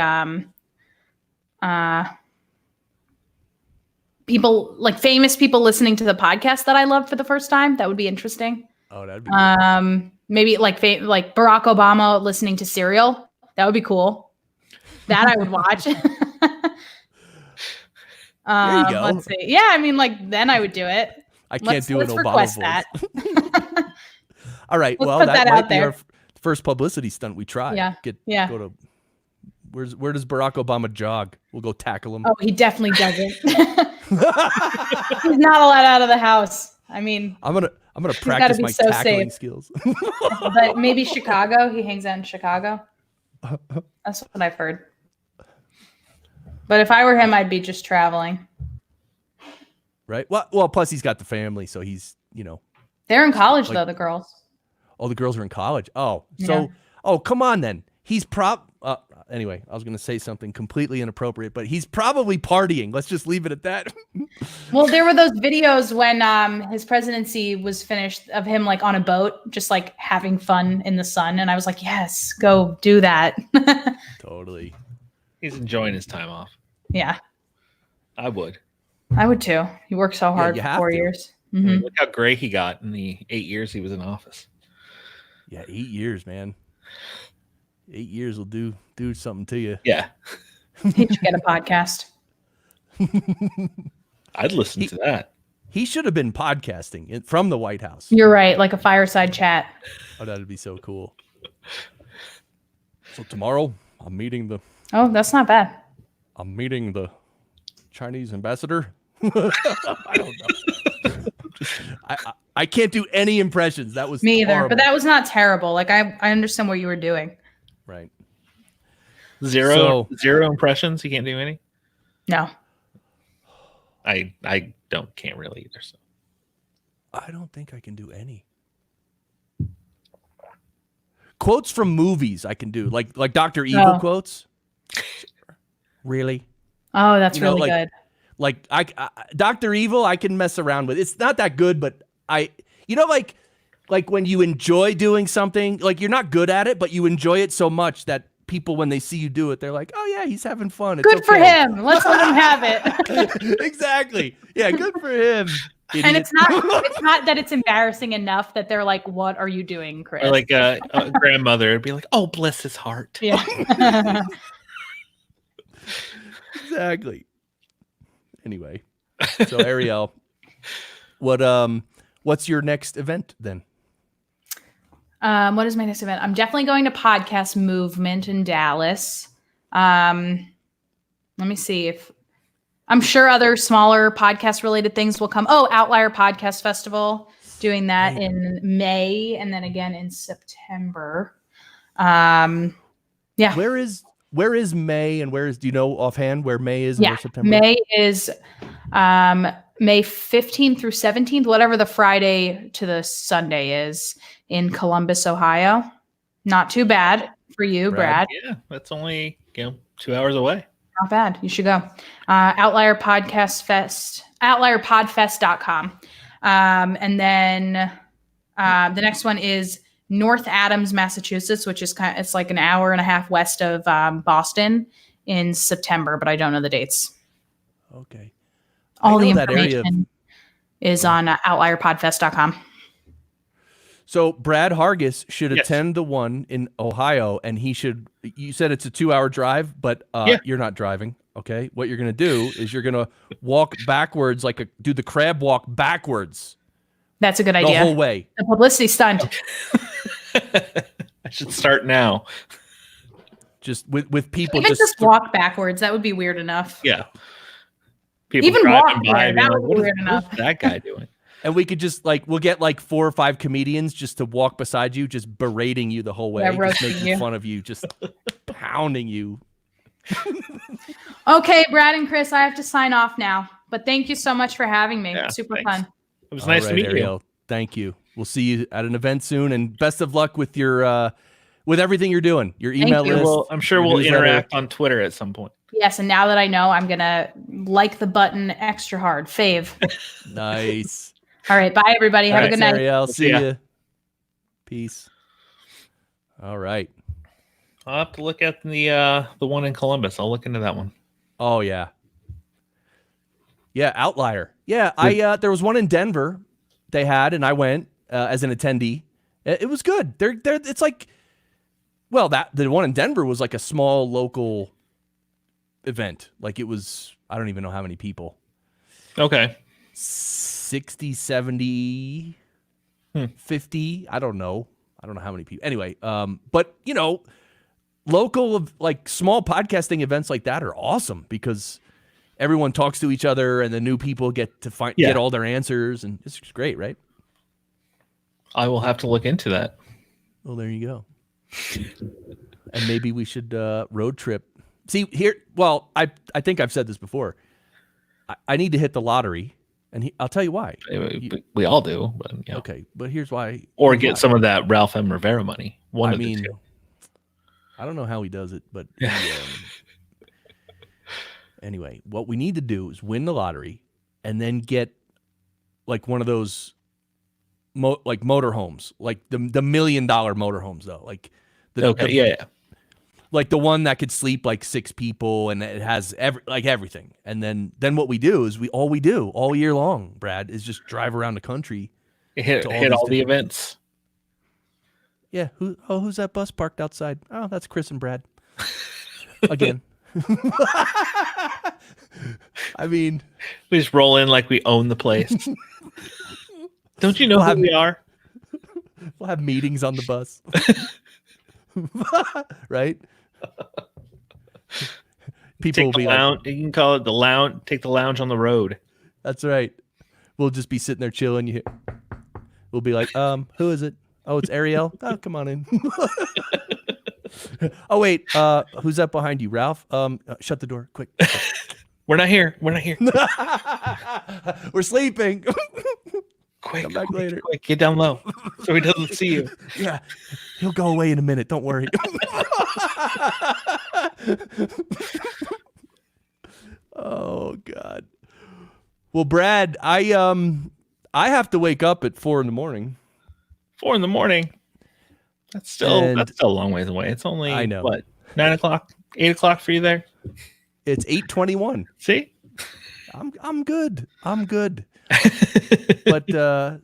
people, like famous people listening to the podcast that I love for the first time. That would be interesting. Oh, that'd be cool. Maybe like Barack Obama listening to Serial. That would be cool. That I would watch. There you go. Let's see. Yeah, I mean, like then I would do it. I can't do an let's Obama request voice. that. All right. Let's Well, put that that might out be there. our first publicity stunt we try. Yeah. Go to Where does Barack Obama jog? We'll go tackle him. Oh, he definitely doesn't. He's not allowed out of the house. I mean, I'm gonna gotta practice be my so tackling safe. skills. but maybe Chicago. He hangs out in Chicago. That's what I've heard. But if I were him, I'd be just traveling. Right. Well, plus he's got the family, so he's, They're in college, Like- though, the girls. Oh, the girls are in college. Oh, Yeah. so, come on then. He's anyway, I was going to say something completely inappropriate, but he's probably partying. Let's just leave it at that. Well, there were those videos when his presidency was finished of him like on a boat, just like having fun in the sun. And I was like, yes, go do that. Totally. He's enjoying his time off. Yeah, I would. I would too. He worked so hard you for have 4 to. years. I mean, Mhm. look how gray he got in the 8 years he was in office. Yeah, 8 years, man. 8 years will do something to you. Yeah, He should get a podcast. I'd listen to that. He should have been podcasting from the White House. You're right, like a fireside chat. Oh, that'd be so cool. So tomorrow, I'm meeting the Oh, that's not bad. Chinese ambassador. I don't know. I can't do any impressions. That was Me either, horrible. but that was not terrible. Like I understand what you were doing. Right. Zero impressions. He can't do any. No, I can't really either. So I don't think I can do any. Quotes from movies I can do, like Dr. Evil Oh. quotes. Really? oh, that's You know, really like- good. Like I Dr. Evil I can mess around with. It's not that good, but like when you enjoy doing something, like you're not good at it, but you enjoy it so much that people, when they see you do it, they're like, oh yeah, he's having fun. It's Good for okay." him. Let's let him have it. Exactly. Yeah, good for him. And idiot. it's not that it's embarrassing enough that they're like, "What are you doing, Chris?" or like a grandmother would be like, "Oh, bless his heart." yeah. Exactly. Anyway, so Ariel, what's your next event then? What is my next event? I'm definitely going to Podcast Movement in Dallas. Let me see if I'm sure other smaller podcast related things will come. Oh, Outlier Podcast Festival, doing that in May and then again in September. Yeah. Where is May and do you know offhand where May is and Yeah, where September? May is May 15th through 17th, whatever the Friday to the Sunday is in Columbus, Ohio. Not too bad for you, Brad. Yeah, that's only 2 hours away. Not bad. You should go. Outlier Podcast Fest, outlierpodfest.com. And then the next one is North Adams, Massachusetts, which is it's like an hour and a half west of Boston in September, but I don't know the dates. Okay. All I the know that area. information is on outlierpodfest.com. So Brad Hargis should Yes. attend the one in Ohio, and you said it's a 2-hour drive, but Yeah. you're not driving. Okay. What you're going to do is you're going to walk backwards, do the crab walk backwards That's a good the idea. whole way. The publicity stunt. I should start now. Just with people Even just just walk backwards. That would be weird enough. Yeah. People Even driving walk by there, being that like, would be what is weird enough." that guy doing? and we could just we'll get 4 or 5 comedians just to walk beside you, just berating you the whole way, Yeah, just roasting making you. fun of you, just pounding you. Okay, Brad and Chris, I have to sign off now. But thank you so much for having me. Yeah, Super thanks. fun. It was All nice to right, meet Ariel. Thank you. We'll see you at an event soon, and best of luck with your with everything you're doing. Your email you. list. Well, I'm sure your we'll newsletter. interact on Twitter at some point. Yes, and now that I know, I'm gonna like the button extra hard. Fave. Nice. All right, bye everybody. Have a Thanks, good night. Ariel. See See ya. you. Peace. All right. I'll have to look at the one in Columbus. I'll look into that one. Oh yeah. Yeah, Outlier. Yeah, I there was one in Denver they had, and I went as an attendee. It was good. It's like, well, the one in Denver was like a small local event. Like it was, I don't even know how many people. Okay. 60, 70, 50. I don't know how many people. Anyway, but local, like small podcasting events like that are awesome because everyone talks to each other and the new people get to get all their answers, and it's just great, right? I will have to look into that. Well, there you go. And maybe we should road trip. See here. Well, I think I've said this before. I need to hit the lottery, and I'll tell you why. We all do. But, Okay, but here's why. Or get some of that Ralph M. Rivera money. One of the two. I don't know how he does it, but anyway, what we need to do is win the lottery, and then get like one of those like motorhomes, like the $1 million motorhomes, though, like like the one that could sleep like 6 people, and it has everything. And then what we do is all we do all year long, Brad, is just drive around the country, hit all the events. Yeah. Who's that bus parked outside? Oh, that's Chris and Brad. Again. I mean, we just roll in like we own the place. Don't you know who we are? We'll have meetings on the bus. Right? People will be lounge. You can call it the lounge. Take the lounge on the road. That's right. We'll just be sitting there chilling. We'll be like, who is it? Oh, it's Ariel. Oh, come on in. Oh, wait. Who's that behind you? Ralph? Shut the door. Quick. We're not here. We're not here. We're sleeping. Quick. Come back later. Quick. Get down low so he doesn't see you. Yeah. He'll go away in a minute. Don't worry. Oh, God. Well, Brad, I have to wake up at 4 a.m. 4 a.m. That's still a long ways away. It's only, I know, what, 9 o'clock, 8 o'clock for you there? It's 8:21. See? I'm good. But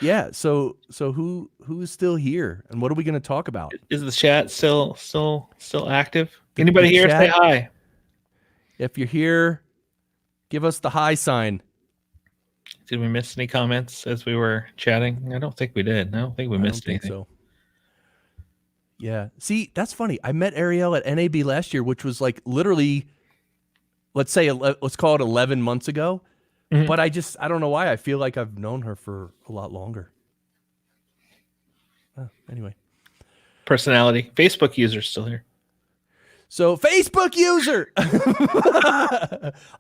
yeah, so who's still here, and what are we going to talk about? Is the chat still active? Anybody here? Say hi. If you're here, give us the hi sign. Did we miss any comments as we were chatting? I don't think we did. I don't think we missed anything. So. Yeah. See, that's funny. I met Ariel at NAB last year, which was like literally, let's call it 11 months ago. Mm-hmm. But I don't know why. I feel like I've known her for a lot longer. Anyway. Personality. Facebook user still here. So Facebook user.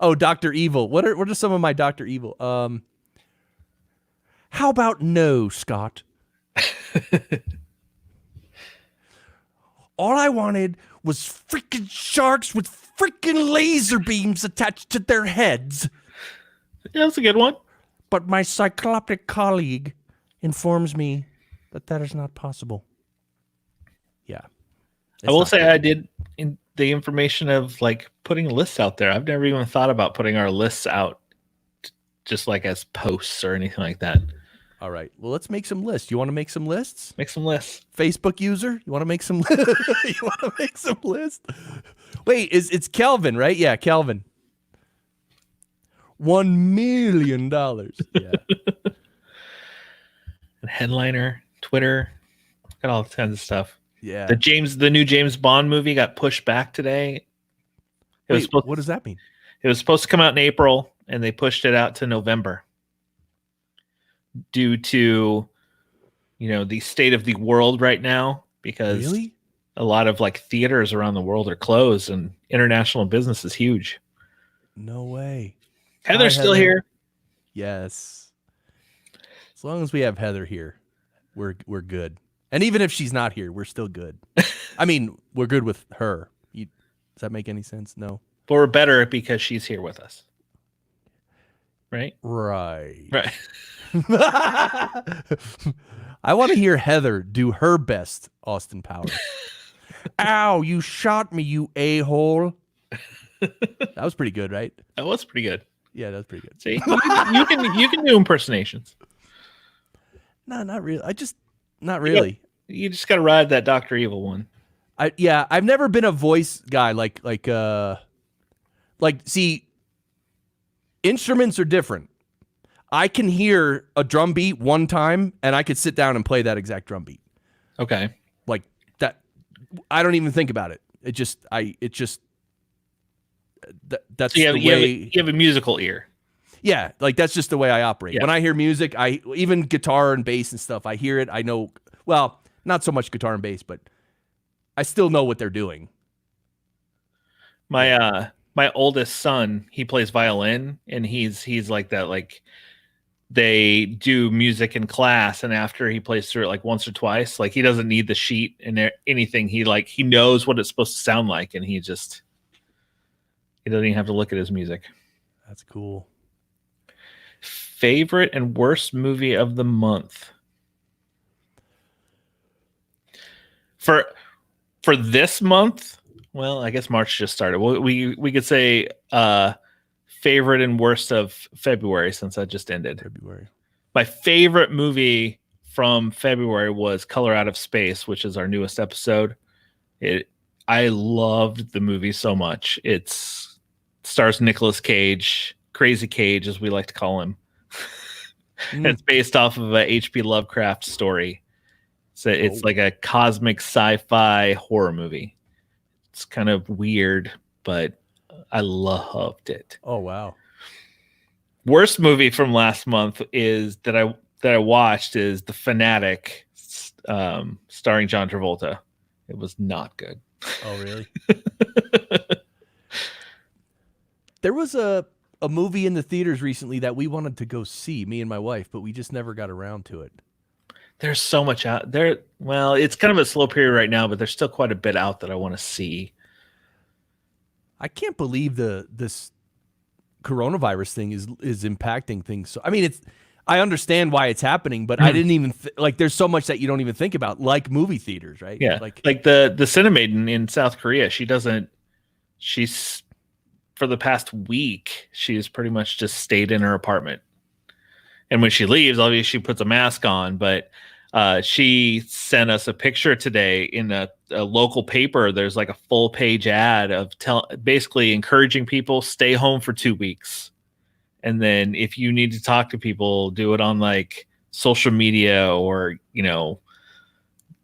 Oh, Dr. Evil. What are some of my Dr. Evil? How about no, Scott? All I wanted was freaking sharks with freaking laser beams attached to their heads. Yeah, that's a good one. But my cyclopic colleague informs me that is not possible. Yeah. I will say I did in the information of like putting lists out there. I've never even thought about putting our lists out just like as posts or anything like that. All right. Well, let's make some lists. You want to make some lists? Make some lists. Facebook user, you want to make some You want to make some lists? Wait, it's Kelvin, right? Yeah, Kelvin. $1 million. Yeah. And headliner, Twitter, got all kinds of stuff. Yeah. The new James Bond movie got pushed back today. What does that mean? It was supposed to come out in April, and they pushed it out to November due to, the state of the world right now, because a lot of like theaters around the world are closed and international business is huge. No way. Heather's still here. Yes. As long as we have Heather here, we're good. And even if she's not here, we're still good. I mean, we're good with her. Does that make any sense? No. But we're better because she's here with us. Right? Right. I want to hear Heather do her best Austin Powers. Ow, you shot me, you a-hole. That was pretty good, right? That was pretty good. Yeah, that was pretty good. See, you can do impersonations. No, not really. Not really. You just got to ride that Dr. Evil one. I've never been a voice guy like see, instruments are different. I can hear a drum beat one time and I could sit down and play that exact drum beat. Okay. Like that I don't even think about it. That's So the way. you have a musical ear. Yeah, like that's just the way I operate. Yeah. When I hear music, even guitar and bass and stuff, I hear it. I know, well, not so much guitar and bass, but I still know what they're doing. My oldest son, he plays violin, and he's like that. Like, they do music in class, and after he plays through it like once or twice, like he doesn't need the sheet and anything. He knows what it's supposed to sound like, and he doesn't even have to look at his music. That's cool. Favorite and worst movie of the month for this month. Well, I guess March just started. Well, we could say favorite and worst of February, since that just ended. February. My favorite movie from February was Color Out of Space, which is our newest episode. I loved the movie so much. It stars Nicolas Cage, Crazy Cage, as we like to call him. It's based off of a H.P. Lovecraft story. So it's like a cosmic sci-fi horror movie. It's kind of weird, but I loved it. Oh, wow. Worst movie from last month is that I watched is The Fanatic, starring John Travolta. It was not good. Oh, really? There was a movie in the theaters recently that we wanted to go see, me and my wife, but we just never got around to it. There's so much out there. Well, it's kind of a slow period right now, but there's still quite a bit out that I want to see. I can't believe this coronavirus thing is impacting things. So I mean, I understand why it's happening, but I didn't even like. There's so much that you don't even think about, like movie theaters, right? Yeah, like the Cinemaiden in South Korea. She's for the past week, she's pretty much just stayed in her apartment. And when she leaves, obviously she puts a mask on, but she sent us a picture today in a local paper. There's like a full page ad of basically encouraging people stay home for 2 weeks. And then if you need to talk to people, do it on like social media or,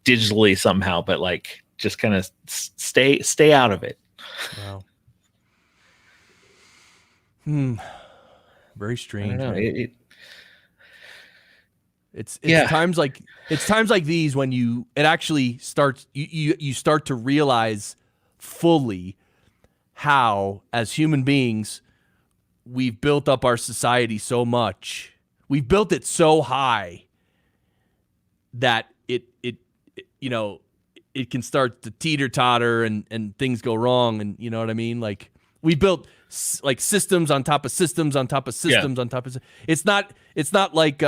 digitally somehow, but like just kind of stay out of it. Wow. Very strange. I don't know. It's times like these when it actually starts. You start to realize fully how, as human beings, we've built up our society so much. We've built it so high that it can start to teeter-totter and things go wrong, and you know what I mean? Like, we built like systems on top of systems on top of systems on top of. It's not like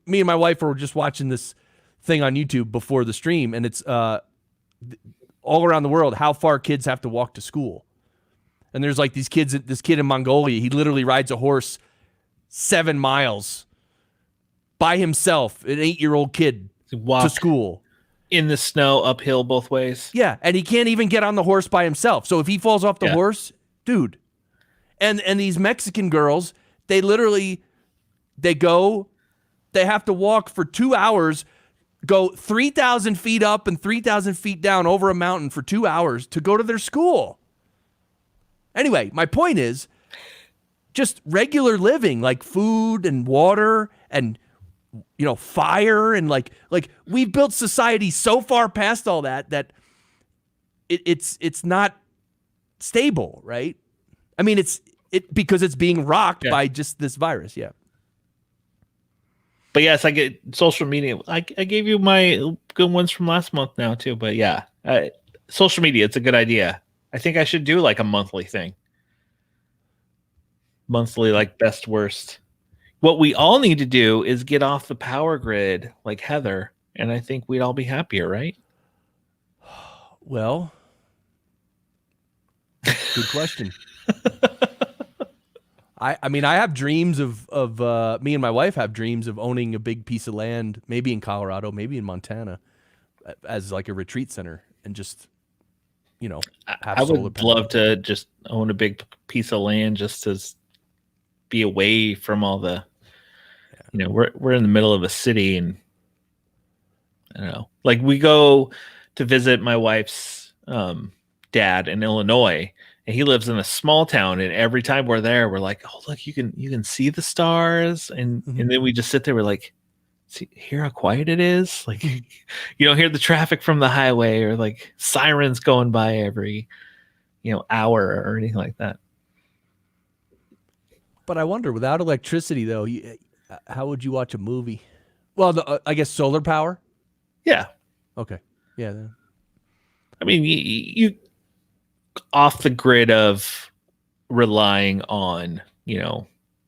me and my wife were just watching this thing on YouTube before the stream, and it's all around the world how far kids have to walk to school. And there's like this kid in Mongolia, he literally rides a horse 7 miles by himself, an 8-year-old kid, to school. In the snow, uphill both ways. Yeah, and he can't even get on the horse by himself. So if he falls off the horse, dude. And these Mexican girls, they have to walk for 2 hours, go 3,000 feet up and 3,000 feet down over a mountain for 2 hours to go to their school. Anyway, my point is just regular living, like food and water and fire, and like we've built society so far past all that it's not stable, right? I mean, it's because it's being rocked by just this virus. Yeah. But yes, I get social media. I gave you my good ones from last month now too. But yeah, social media, it's a good idea. I think I should do like a monthly thing. Monthly, like best, worst. What we all need to do is get off the power grid like Heather, and I think we'd all be happier, right? Well, good question. I mean, I have dreams of me and my wife have dreams of owning a big piece of land, maybe in Colorado, maybe in Montana, as like a retreat center, and just, have I solar would panels. love to just own a big piece of land just to be away from all the, we're in the middle of a city, and I don't know, like we go to visit my wife's dad in Illinois, and he lives in a small town. And every time we're there, we're like, "Oh, look, you can see the stars," and then we just sit there. We're like, "See, hear how quiet it is? Like, you don't hear the traffic from the highway or like sirens going by every hour or anything like that." But I wonder, without electricity, though, how would you watch a movie? Well, I guess solar power. Yeah. Okay. Yeah. I mean, you off the grid of relying on,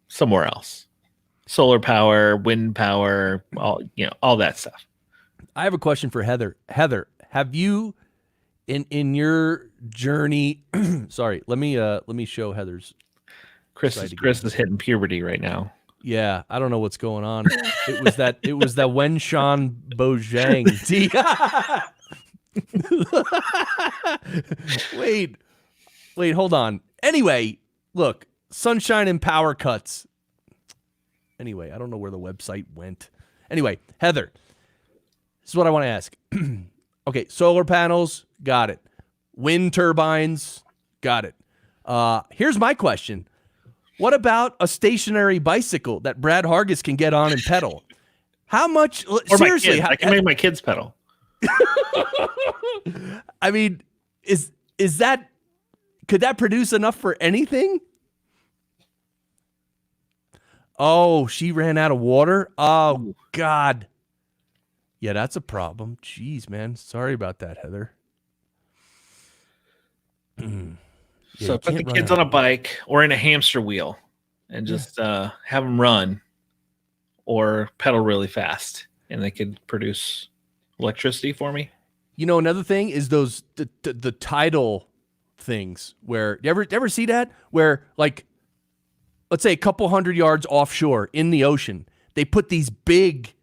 somewhere else. Solar power, wind power, all that stuff. I have a question for Heather. Heather, have you in your journey sorry, let me show Heather's. Chris is hitting puberty right now. Yeah, I don't know what's going on. It was that Wen Shan Bojang. Wait, hold on. Anyway, look, sunshine and power cuts. Anyway, I don't know where the website went. Anyway, Heather, this is what I want to ask. Okay, solar panels, got it. Wind turbines, got it. Here's my question. What about a stationary bicycle that Brad Hargis can get on and pedal? How much? Or seriously, I can make my kids pedal. I mean, is that, could that produce enough for anything? Oh, she ran out of water. Oh God. Yeah, that's a problem. Jeez, man. Sorry about that, Heather. Yeah, So put the kids on a bike or in a hamster wheel and just have them run or pedal really fast, and they could produce electricity for me. Another thing is those the tidal things where you ever see that, where, like, let's say a couple 100 yards offshore in the ocean, they put these big,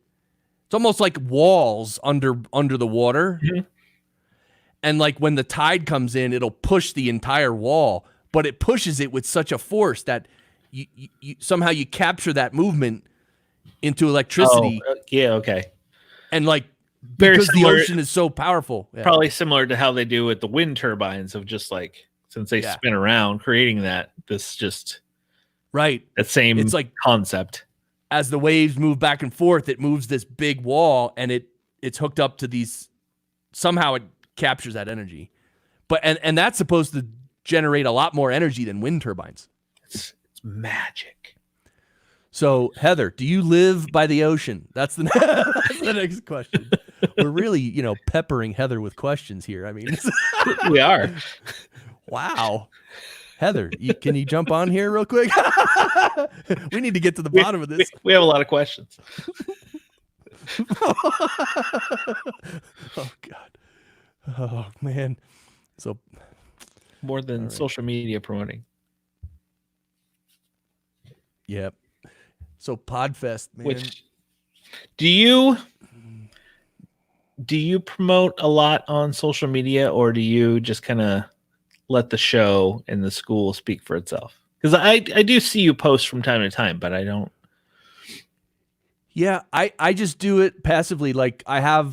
it's almost like walls under the water. Mm-hmm. And like when the tide comes in, it'll push the entire wall, but it pushes it with such a force that you somehow you capture that movement into electricity. Oh, yeah, okay. And like, Very because similar, the ocean is so powerful. Yeah. Probably similar to how they do with the wind turbines, of just like, since they spin around, creating this just right. That same, it's like concept. As the waves move back and forth, it moves this big wall, and it's hooked up to these, somehow it captures that energy. But and that's supposed to generate a lot more energy than wind turbines. It's magic. So, Heather, do you live by the ocean? That's the, that's the next question. We're really, peppering Heather with questions here. I mean, we are. Wow. Heather, can you jump on here real quick? We need to get to the bottom of this. We have a lot of questions. Oh, God. Oh, man. So more than social media promoting. Yep. So Podfest, man. Which do you promote a lot on social media, or do you just kind of let the show and the school speak for itself? Because I do see you post from time to time, but I don't. Yeah, I just do it passively. Like I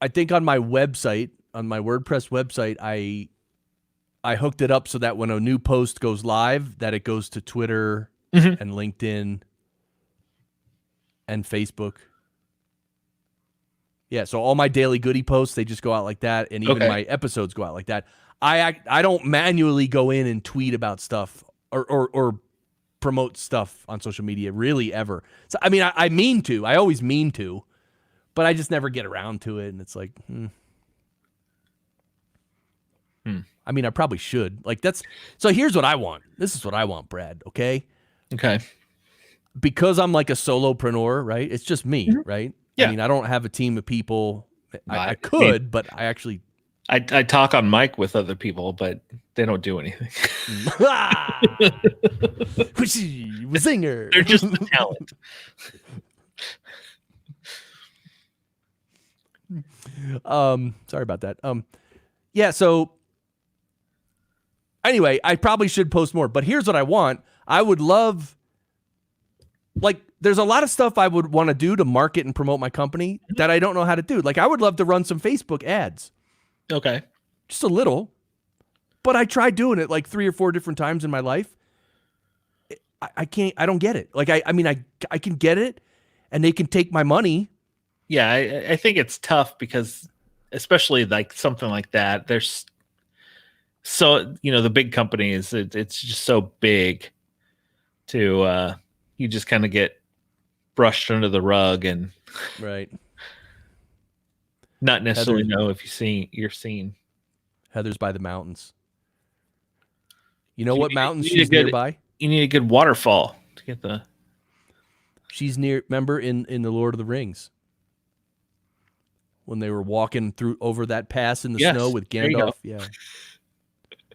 think on my website, on my WordPress website, I hooked it up so that when a new post goes live, that it goes to Twitter and LinkedIn and Facebook. Yeah, so all my daily goodie posts, they just go out like that, and even my episodes go out like that. I don't manually go in and tweet about stuff or promote stuff on social media really ever. So I mean, I mean to. I always mean to, but I just never get around to it, and it's like, I mean, I probably should. Like so here's what I want. This is what I want, Brad, okay? Okay. Because I'm like a solopreneur, right? It's just me, right? Yeah. I mean, I don't have a team of people. I could, but I actually... I talk on mic with other people, but they don't do anything. Singer. They're just the talent. Sorry about that. Yeah, so anyway, I probably should post more, but here's what I want. I would love, like, there's a lot of stuff I would want to do to market and promote my company that I don't know how to do. Like, I would love to run some Facebook ads. Okay. just a little. But I tried doing it like 3 or 4 different times in my life. I can't. I don't get it. Like I mean, I can get it, and they can take my money. Yeah, I think it's tough because, especially like something like that, there's so the big companies, it's just so big to you just kind of get brushed under the rug and Right. not necessarily know if you're seen. Heather's by the mountains. You know You what need- mountains you need a she's good- nearby? You need a good waterfall to get the. She's near. Remember in the Lord of the Rings when they were walking through over that pass in the Yes, snow with there you go. Gandalf. Yeah,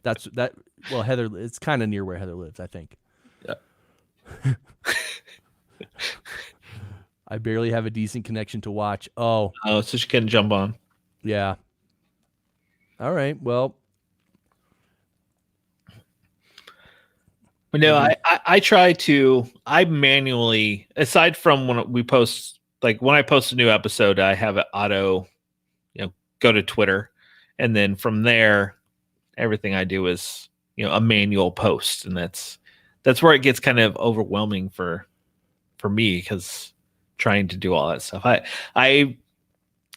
that's that. Well, Heather, it's kind of near where Heather lives, I think. Yeah. I barely have a decent connection to watch. Oh, So she can jump on. yeah. All right. Well, But no, I try to. I manually, aside from when we post, like when I post a new episode, I have it auto, go to Twitter, and then from there, everything I do is a manual post, and that's where it gets kind of overwhelming for me because trying to do all that stuff. I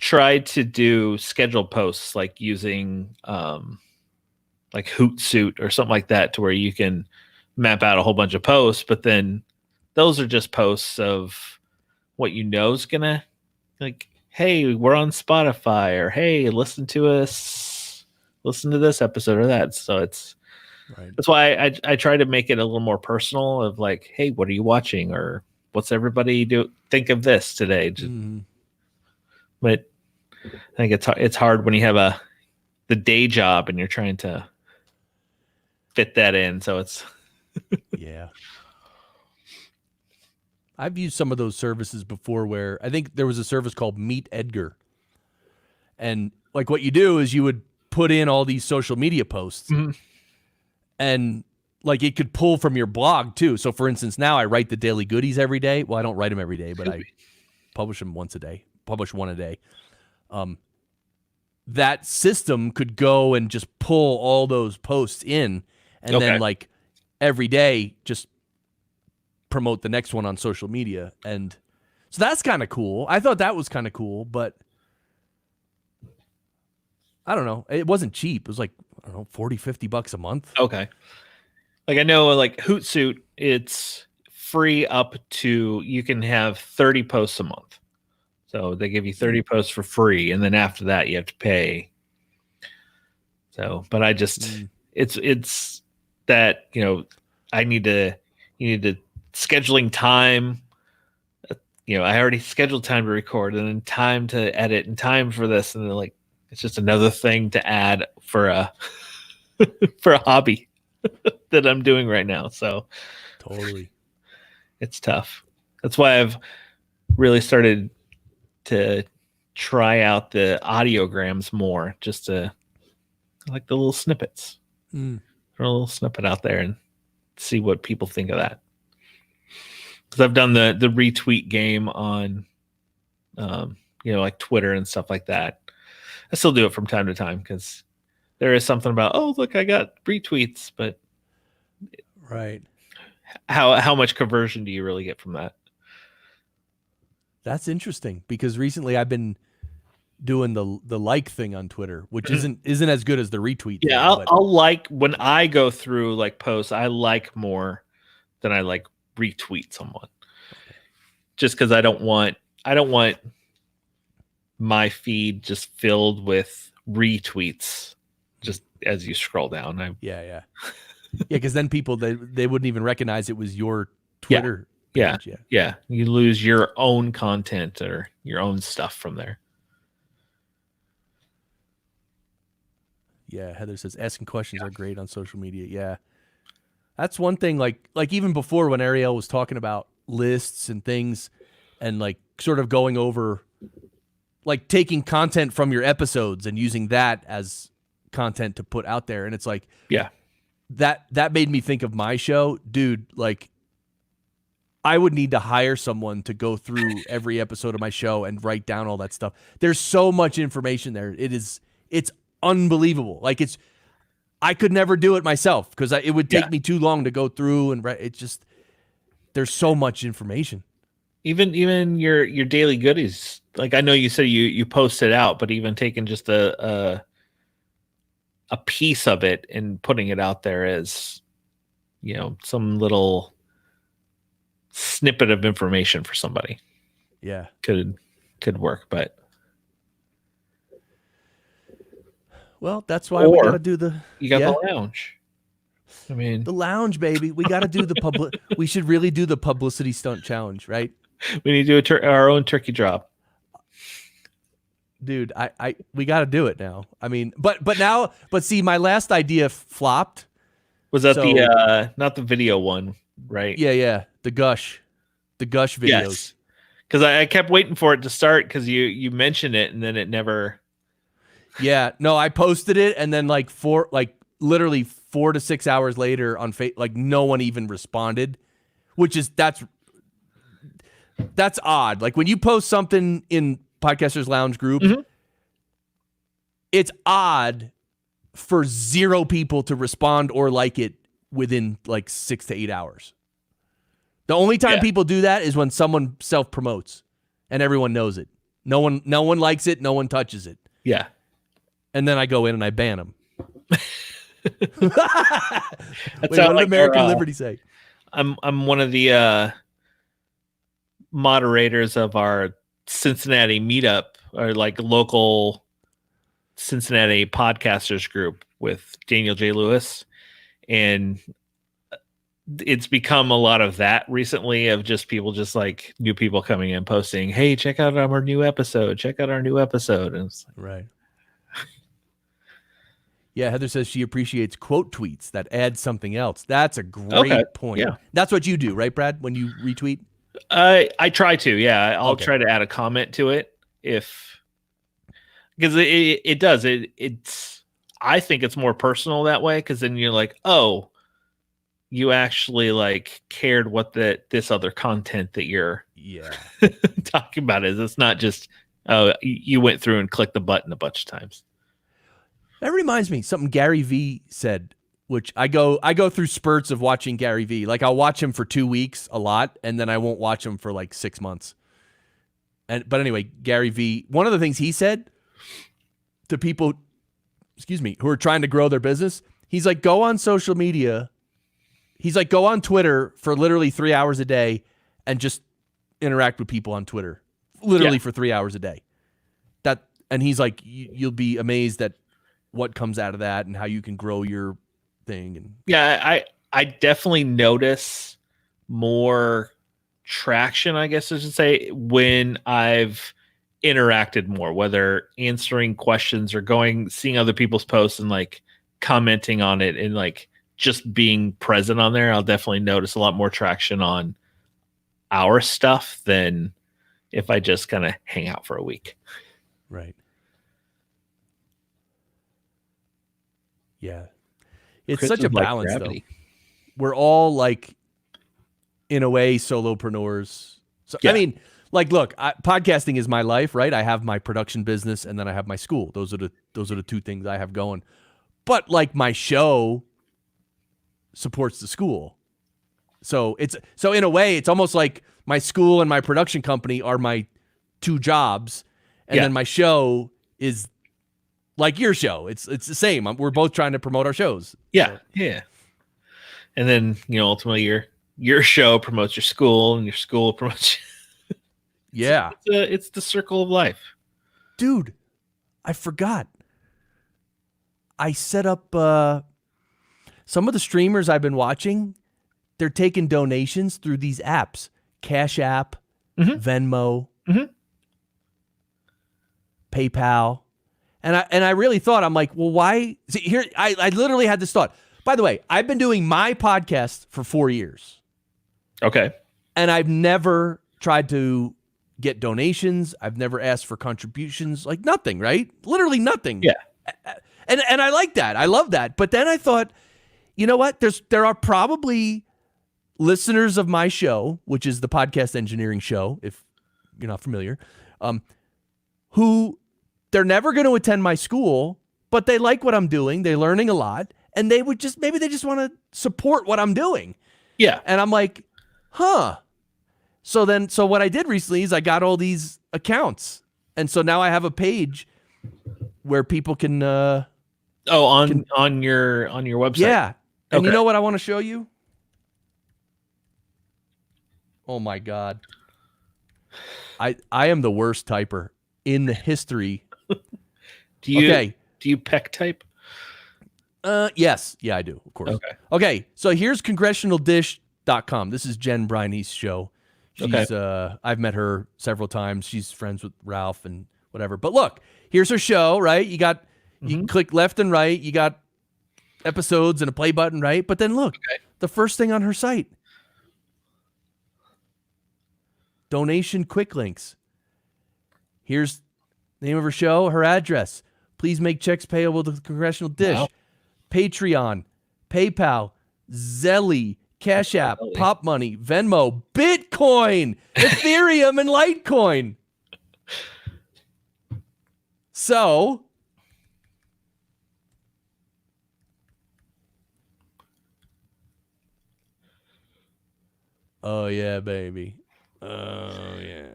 tried to do scheduled posts like using like Hootsuite or something like that, to where you can map out a whole bunch of posts, but then those are just posts of what is gonna, like, hey, we're on Spotify, or hey, listen to this episode or that. So it's right. that's why I try to make it a little more personal, of like, hey, what are you watching, or what's everybody think of this today. Mhm. But I think it's hard when you have the day job and you're trying to fit that in, so it's Yeah. I've used some of those services before where I think there was a service called Meet Edgar. And like what you do is you would put in all these social media posts and like it could pull from your blog too. So for instance, now I write the daily goodies every day. Well, I don't write them every day, but I publish them once a day, publish one a day. That system could go and just pull all those posts in and Okay. then like every day just promote the next one on social media. And so that's kind of cool. I thought that was kind of cool, but I don't know. It wasn't cheap. It was like, I don't know, $40-$50 a month. okay. Like I know, like Hootsuite, it's free up to, you can have 30 posts a month. So they give you 30 posts for free, and then after that you have to pay. So, but I just it's that, I need to scheduling time. I already scheduled time to record, and then time to edit, and time for this, and then like it's just another thing to add for a for a hobby that I'm doing right now. So Totally. it's tough. That's why I've really started to try out the audiograms more, just to like the little snippets. Throw a little snippet out there and see what people think of that. Because I've done the retweet game on like Twitter and stuff like that. I still do it from time to time because there is something about, oh look, I got retweets, but Right. how much conversion do you really get from that? That's interesting because recently I've been doing the like thing on Twitter, which isn't as good as the retweet. Yeah, thing, I'll like, when I go through like posts, I like more than I like retweet someone. Just because I don't want my feed just filled with retweets just as you scroll down. Yeah. Because then people they wouldn't even recognize it was your Twitter. Yeah. page. Yeah. You lose your own content or your own stuff from there. Yeah, Heather says asking questions are great on social media. Yeah. That's one thing, like even before when Ariel was talking about lists and things and like sort of going over like taking content from your episodes and using that as content to put out there. And it's like, Yeah. that made me think of my show. Dude, like I would need to hire someone to go through every episode of my show and write down all that stuff. There's so much information there. It's unbelievable. Like I could never do it myself because it would take me too long to go through and it's just, there's so much information. Even your daily goodies. Like I know you said you post it out, but even taking just a piece of it and putting it out there as, some little snippet of information for somebody. Yeah. Could work, but well, that's why we got to do the lounge. I mean, the lounge, baby. We got to do the public. We should really do the publicity stunt challenge, right? We need to do our own turkey drop. Dude, we got to do it now. I mean, but see, my last idea flopped. Was that the not the video one, right? Yeah, the gush videos. Yes. Because I kept waiting for it to start because you mentioned it and then it never. Yeah, no, I posted it and then literally 4 to 6 hours later on no one even responded, which is that's odd. Like when you post something in Podcasters Lounge group, it's odd for 0 people to respond or like it within 6 to 8 hours. The only time people do that is when someone self-promotes and everyone knows it. No one likes it, no one touches it. Yeah. And then I go in and I ban them. That's what did American Liberty say? I'm one of the moderators of our Cincinnati meetup, or local Cincinnati podcasters group with Daniel J. Lewis, and it's become a lot of that recently, of just people, new people coming in posting, hey, check out our new episode, and it's right. Yeah, Heather says she appreciates quote tweets that add something else. That's a great point. Yeah. That's what you do, right, Brad, when you retweet? I try to, yeah. I'll try to add a comment to it because it does. It's I think it's more personal that way, because then you're like, oh, you actually cared what this other content that you're talking about is. It's not just, oh, you went through and clicked the button a bunch of times. That reminds me, something Gary Vee said, which I go through spurts of watching Gary Vee. I'll watch him for 2 weeks a lot, and then I won't watch him for 6 months. But anyway, Gary Vee, one of the things he said to people, who are trying to grow their business, he's like, go on social media. He's like, go on Twitter for literally 3 hours a day and just interact with people on Twitter, literally for 3 hours a day. And he's like, you'll be amazed at what comes out of that and how you can grow your thing. And I definitely notice more traction, I guess I should say, when I've interacted more, whether answering questions or seeing other people's posts and commenting on it and just being present on there. I'll definitely notice a lot more traction on our stuff than if I just kind of hang out for a week. Right. Yeah. It's Chris such a balance, though. We're all in a way, solopreneurs. So, I mean, look, podcasting is my life, right? I have my production business and then I have my school. Those are the 2 things I have going. But my show supports the school. So in a way, it's almost like my school and my production company are my 2 jobs. And then my show is like your show. It's the same. We're both trying to promote our shows. Yeah. So. Yeah. And then, ultimately your show promotes your school and your school promotes. Yeah. It's the circle of life. Dude, I forgot. I set up some of the streamers I've been watching. They're taking donations through these apps, Cash App, Venmo, PayPal. And I really thought, I'm like, well, why? See, here, I literally had this thought. By the way, I've been doing my podcast for 4 years. Okay. And I've never tried to get donations. I've never asked for contributions, nothing, right? Literally nothing. Yeah. And I like that. I love that. But then I thought, you know what? There are probably listeners of my show, which is the Podcast Engineering Show, if you're not familiar, who they're never going to attend my school, but they like what I'm doing. They're learning a lot, and they would maybe they just want to support what I'm doing. Yeah. And I'm like, huh. So what I did recently is I got all these accounts, and so now I have a page where people can. On your website. Yeah. And you Okay. know what I want to show you? Oh my God. I am the worst typer in the history. Do you Okay. do you peck type? Yes. Yeah, I do, of course. Okay. Okay. So here's congressionaldish.com. This is Jen Briney's show. She's I've met her several times. She's friends with Ralph and whatever. But look, here's her show, right? You click left and right, you got episodes and a play button, right? But then look, the first thing on her site. Donation quick links. Here's the name of her show, her address. Please make checks payable to the Congressional Dish. Wow. Patreon, PayPal, Zelly, Cash App, Pop Money, Venmo, Bitcoin, Ethereum, and Litecoin. So, oh yeah, baby. Oh yeah.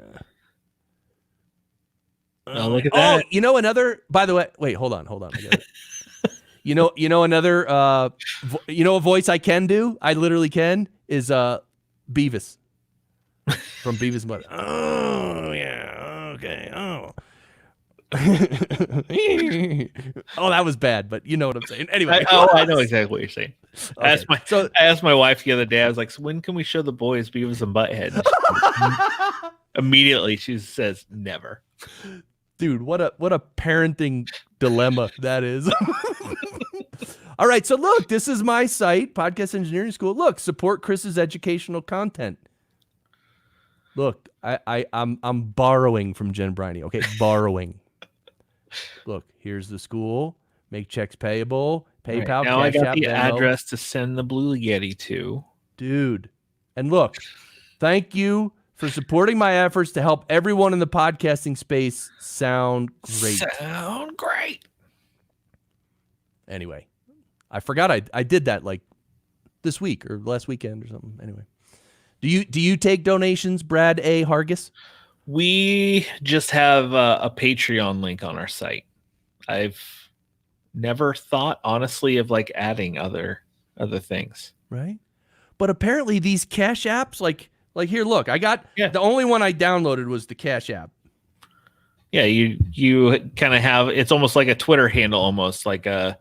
Oh, look at Oh, that. you know another. By the way, wait, hold on. I get it. You know another. A voice I can do. I literally can is Beavis from Beavis and Butt. Oh yeah. Okay. Oh. Oh, that was bad, but you know what I'm saying. Anyway. I know exactly what you're saying. Okay. I asked my wife the other day. I was like, "So when can we show the boys Beavis and Butthead?" Immediately, she says, "Never." Dude, what a parenting dilemma that is. All right, so look, this is my site, Podcast Engineering School. Look, support Chris's educational content. Look, I'm borrowing from Jen Briney. Okay, borrowing. Look, here's the school. Make checks payable. PayPal, now I Cash got App, the Venmo. address to send the Blue Yeti to. Dude. And look, thank you for supporting my efforts to help everyone in the podcasting space sound great. Sound great. Anyway, I forgot I did that like this week or last weekend or something. Anyway, do you take donations, Brad A. Hargis? We just have a Patreon link on our site. I've never thought, honestly, of like adding other things. Right. But apparently these Cash Apps, like here, look, I got the only one I downloaded was the Cash App. Yeah, you kind of have, it's almost like a Twitter handle, almost like a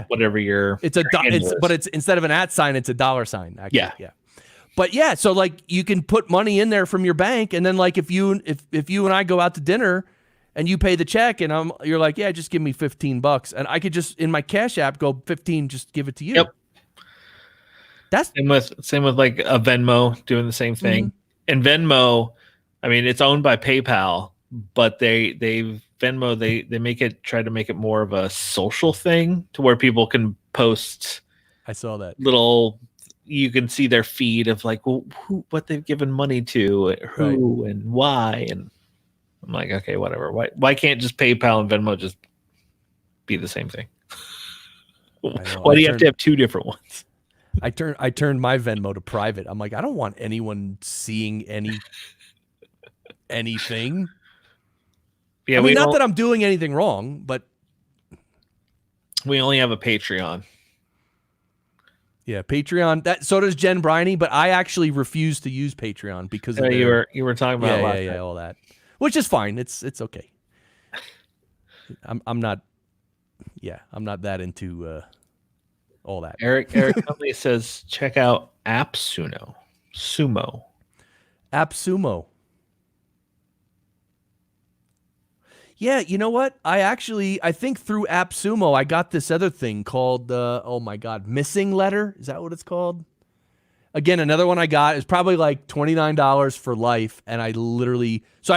whatever your it's instead of an @ sign, it's a $sign. Actually. Yeah. But yeah, so like you can put money in there from your bank, and then like if you and I go out to dinner and you pay the check and you're like, yeah, just give me $15, and I could just in my Cash App go 15, just give it to you. Yep. That's same with like a Venmo doing the same thing. And Venmo, I mean, it's owned by PayPal, but they try to make it more of a social thing to where people can post. I saw that little. You can see their feed of like, well, what they've given money to, who, and why, and I'm like, okay, whatever. Why can't just PayPal and Venmo just be the same thing? Why do you have to have two different ones? I turned my Venmo to private. I'm like, I don't want anyone seeing anything. Yeah, I mean, not that I'm doing anything wrong, but we only have a Patreon. Yeah, Patreon. So does Jen Briney, but I actually refuse to use Patreon because of you were talking about all that, which is fine. It's okay. I'm not that into all that. Eric Huntley says check out AppSumo. AppSumo. Yeah, you know what? I think through AppSumo, I got this other thing called, Missing Letter. Is that what it's called? Again, another one I got is probably like $29 for life. And I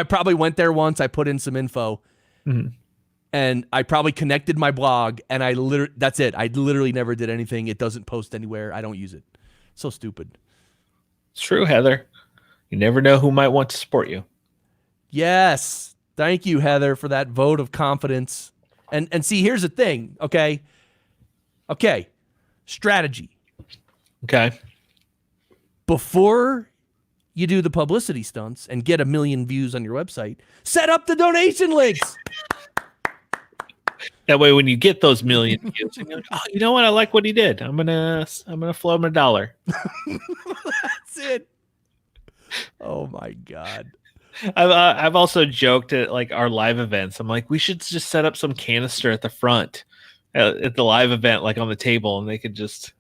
probably went there once. I put in some info and I probably connected my blog and that's it. I literally never did anything. It doesn't post anywhere. I don't use it. So stupid. It's true, Heather. You never know who might want to support you. Yes. Thank you, Heather, for that vote of confidence And see, here's the thing. Okay. Strategy. Okay. Before you do the publicity stunts and get 1 million views on your website, set up the donation links. That way, when you get those million views, you're like, oh, you know what? I like what he did. I'm gonna flow him $1. That's it. Oh my God. I've also joked at like our live events. I'm like, we should just set up some canister at the front at the live event, like on the table, and they could just.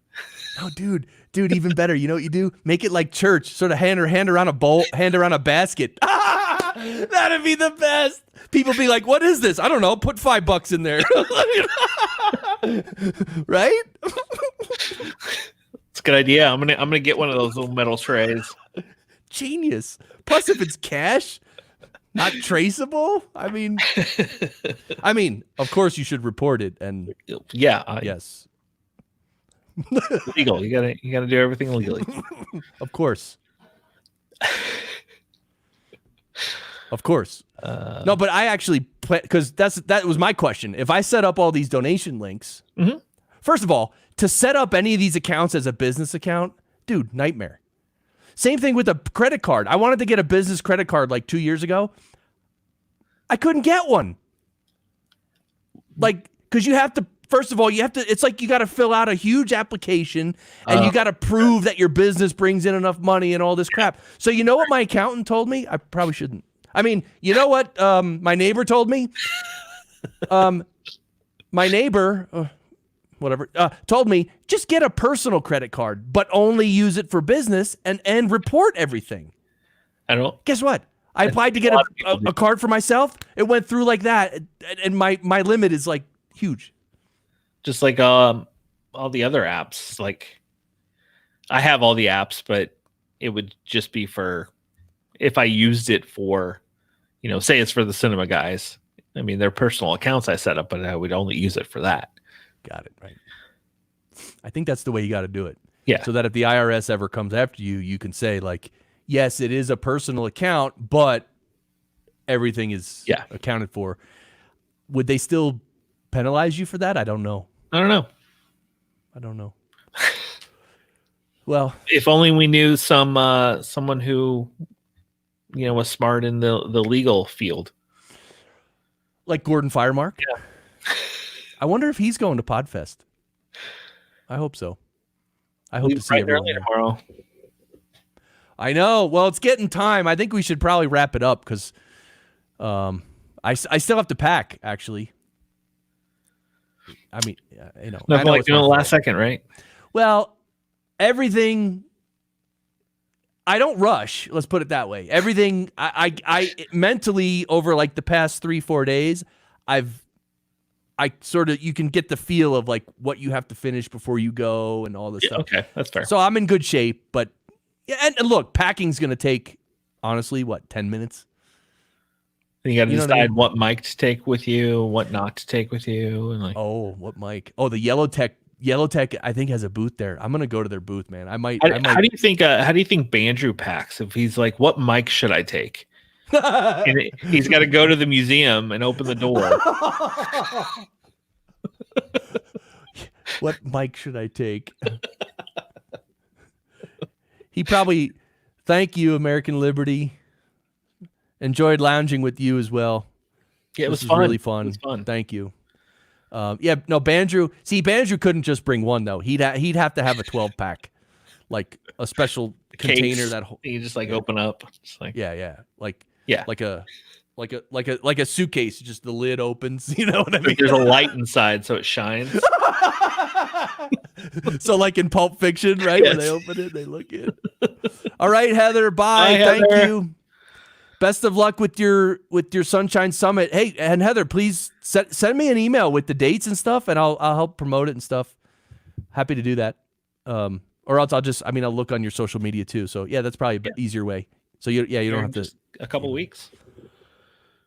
Oh, dude, even better. You know what you do? Make it like church. Sort of hand around a bowl, hand around a basket. That'd be the best. People be like, "What is this?" I don't know. Put $5 in there, right? It's a good idea. I'm gonna get one of those little metal trays. Genius. Plus, if it's cash, not traceable. I mean, of course you should report it. And Yeah. yes, Legal. You gotta do everything legally. of course. Of course. No, but I actually, because that was my question. If I set up all these donation links, first of all, to set up any of these accounts as a business account, dude, nightmare. Same thing with a credit card. I wanted to get a business credit card like 2 years ago. I couldn't get one. Like, because you have to, first of all, it's like you got to fill out a huge application and you got to prove that your business brings in enough money and all this crap. So you know what my accountant told me? I probably shouldn't. I mean, you know what my neighbor told me? My neighbor, told me, just get a personal credit card, but only use it for business and report everything. I don't. Guess what? I applied to get a card for myself. It went through like that, and my limit is like huge. Just like all the other apps. Like, I have all the apps, but it would just be for if I used it for, say it's for the cinema guys. I mean, their personal accounts I set up, but I would only use it for that. Got it, right. I think that's the way you got to do it. Yeah. So that if the IRS ever comes after you, you can say like, yes, it is a personal account, but everything is accounted for. Would they still penalize you for that? I don't know. I don't know. Well, if only we knew someone who, was smart in the legal field. Like Gordon Firemark? Yeah. I wonder if he's going to Podfest. I hope so. I hope to see everyone early tomorrow. I know. Well, it's getting time. I think we should probably wrap it up because I still have to pack, actually. I mean, Nothing like doing the last second, right? Well, everything. I don't rush. Let's put it that way. Everything I mentally over like the past 3-4 days, I sort of, you can get the feel of like what you have to finish before you go and all this stuff. Okay, that's fair. So I'm in good shape, but yeah, and look, packing's going to take, honestly, 10 minutes? You got to decide what mic to take with you, what not to take with you, and like. Oh, what mic? Oh, the Yellow Tech, I think, has a booth there. I'm going to go to their booth, man. I might. How do you think Bandrew packs? If he's like, what mic should I take? And he's got to go to the museum and open the door. What mic should I take? He probably, thank you, American Liberty. Enjoyed lounging with you as well. Yeah, it was fun. fun. Really fun. It was fun. Thank you. Bandrew. See, Bandrew couldn't just bring one though. He'd have to have a 12-pack, like a special container that you just like open up. It's like like a suitcase. Just the lid opens. You know what I mean? There's a light inside, so it shines. So like in Pulp Fiction, right? Yes. When they open it, they look in. All right, Heather. Bye. Bye, Thank Heather. you. Best of luck with your Sunshine Summit. Hey, and Heather, please send me an email with the dates and stuff, and I'll help promote it and stuff. Happy to do that. Or else I'll look on your social media too. So yeah, that's probably an easive way. So you don't have to. A couple weeks.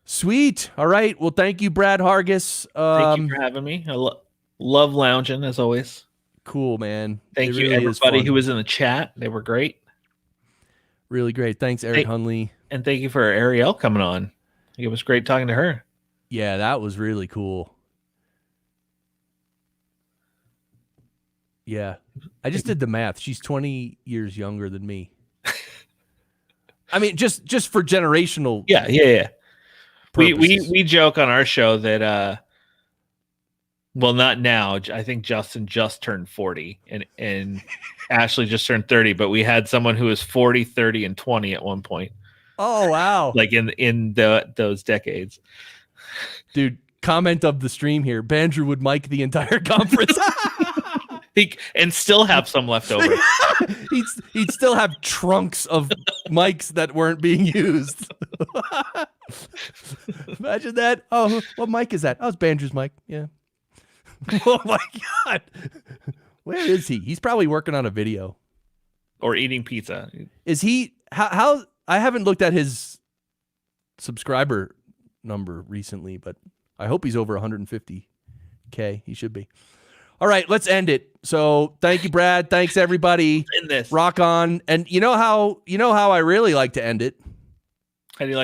Sweet. All right. Well, thank you, Brad Hargis. Thank you for having me. I love lounging as always. Cool, man. Thank you, everybody who was in the chat. They were great. Really great. Thanks, Eric Hunley. And thank you for Ariel coming on. It was great talking to her. Yeah, that was really cool. Yeah. I just did the math. She's 20 years younger than me. I mean, just for generational. Yeah. purposes. We joke on our show that well, not now. I think Justin just turned 40 and Ashley just turned 30, but we had someone who was 40, 30, and 20 at one point. Oh, wow. Like in those decades. Dude, comment of the stream here. Bandrew would mic the entire conference. And still have some left over. He'd still have trunks of mics that weren't being used. Imagine that. Oh, what mic is that? Oh, it's Bandrew's mic. Yeah. Oh my God. Where is he? He's probably working on a video. Or eating pizza. Is he how I haven't looked at his subscriber number recently, but I hope he's over 150K. He should be. All right, let's end it. So thank you, Brad. Thanks everybody. In this. Rock on. And you know how I really like to end it? How do you like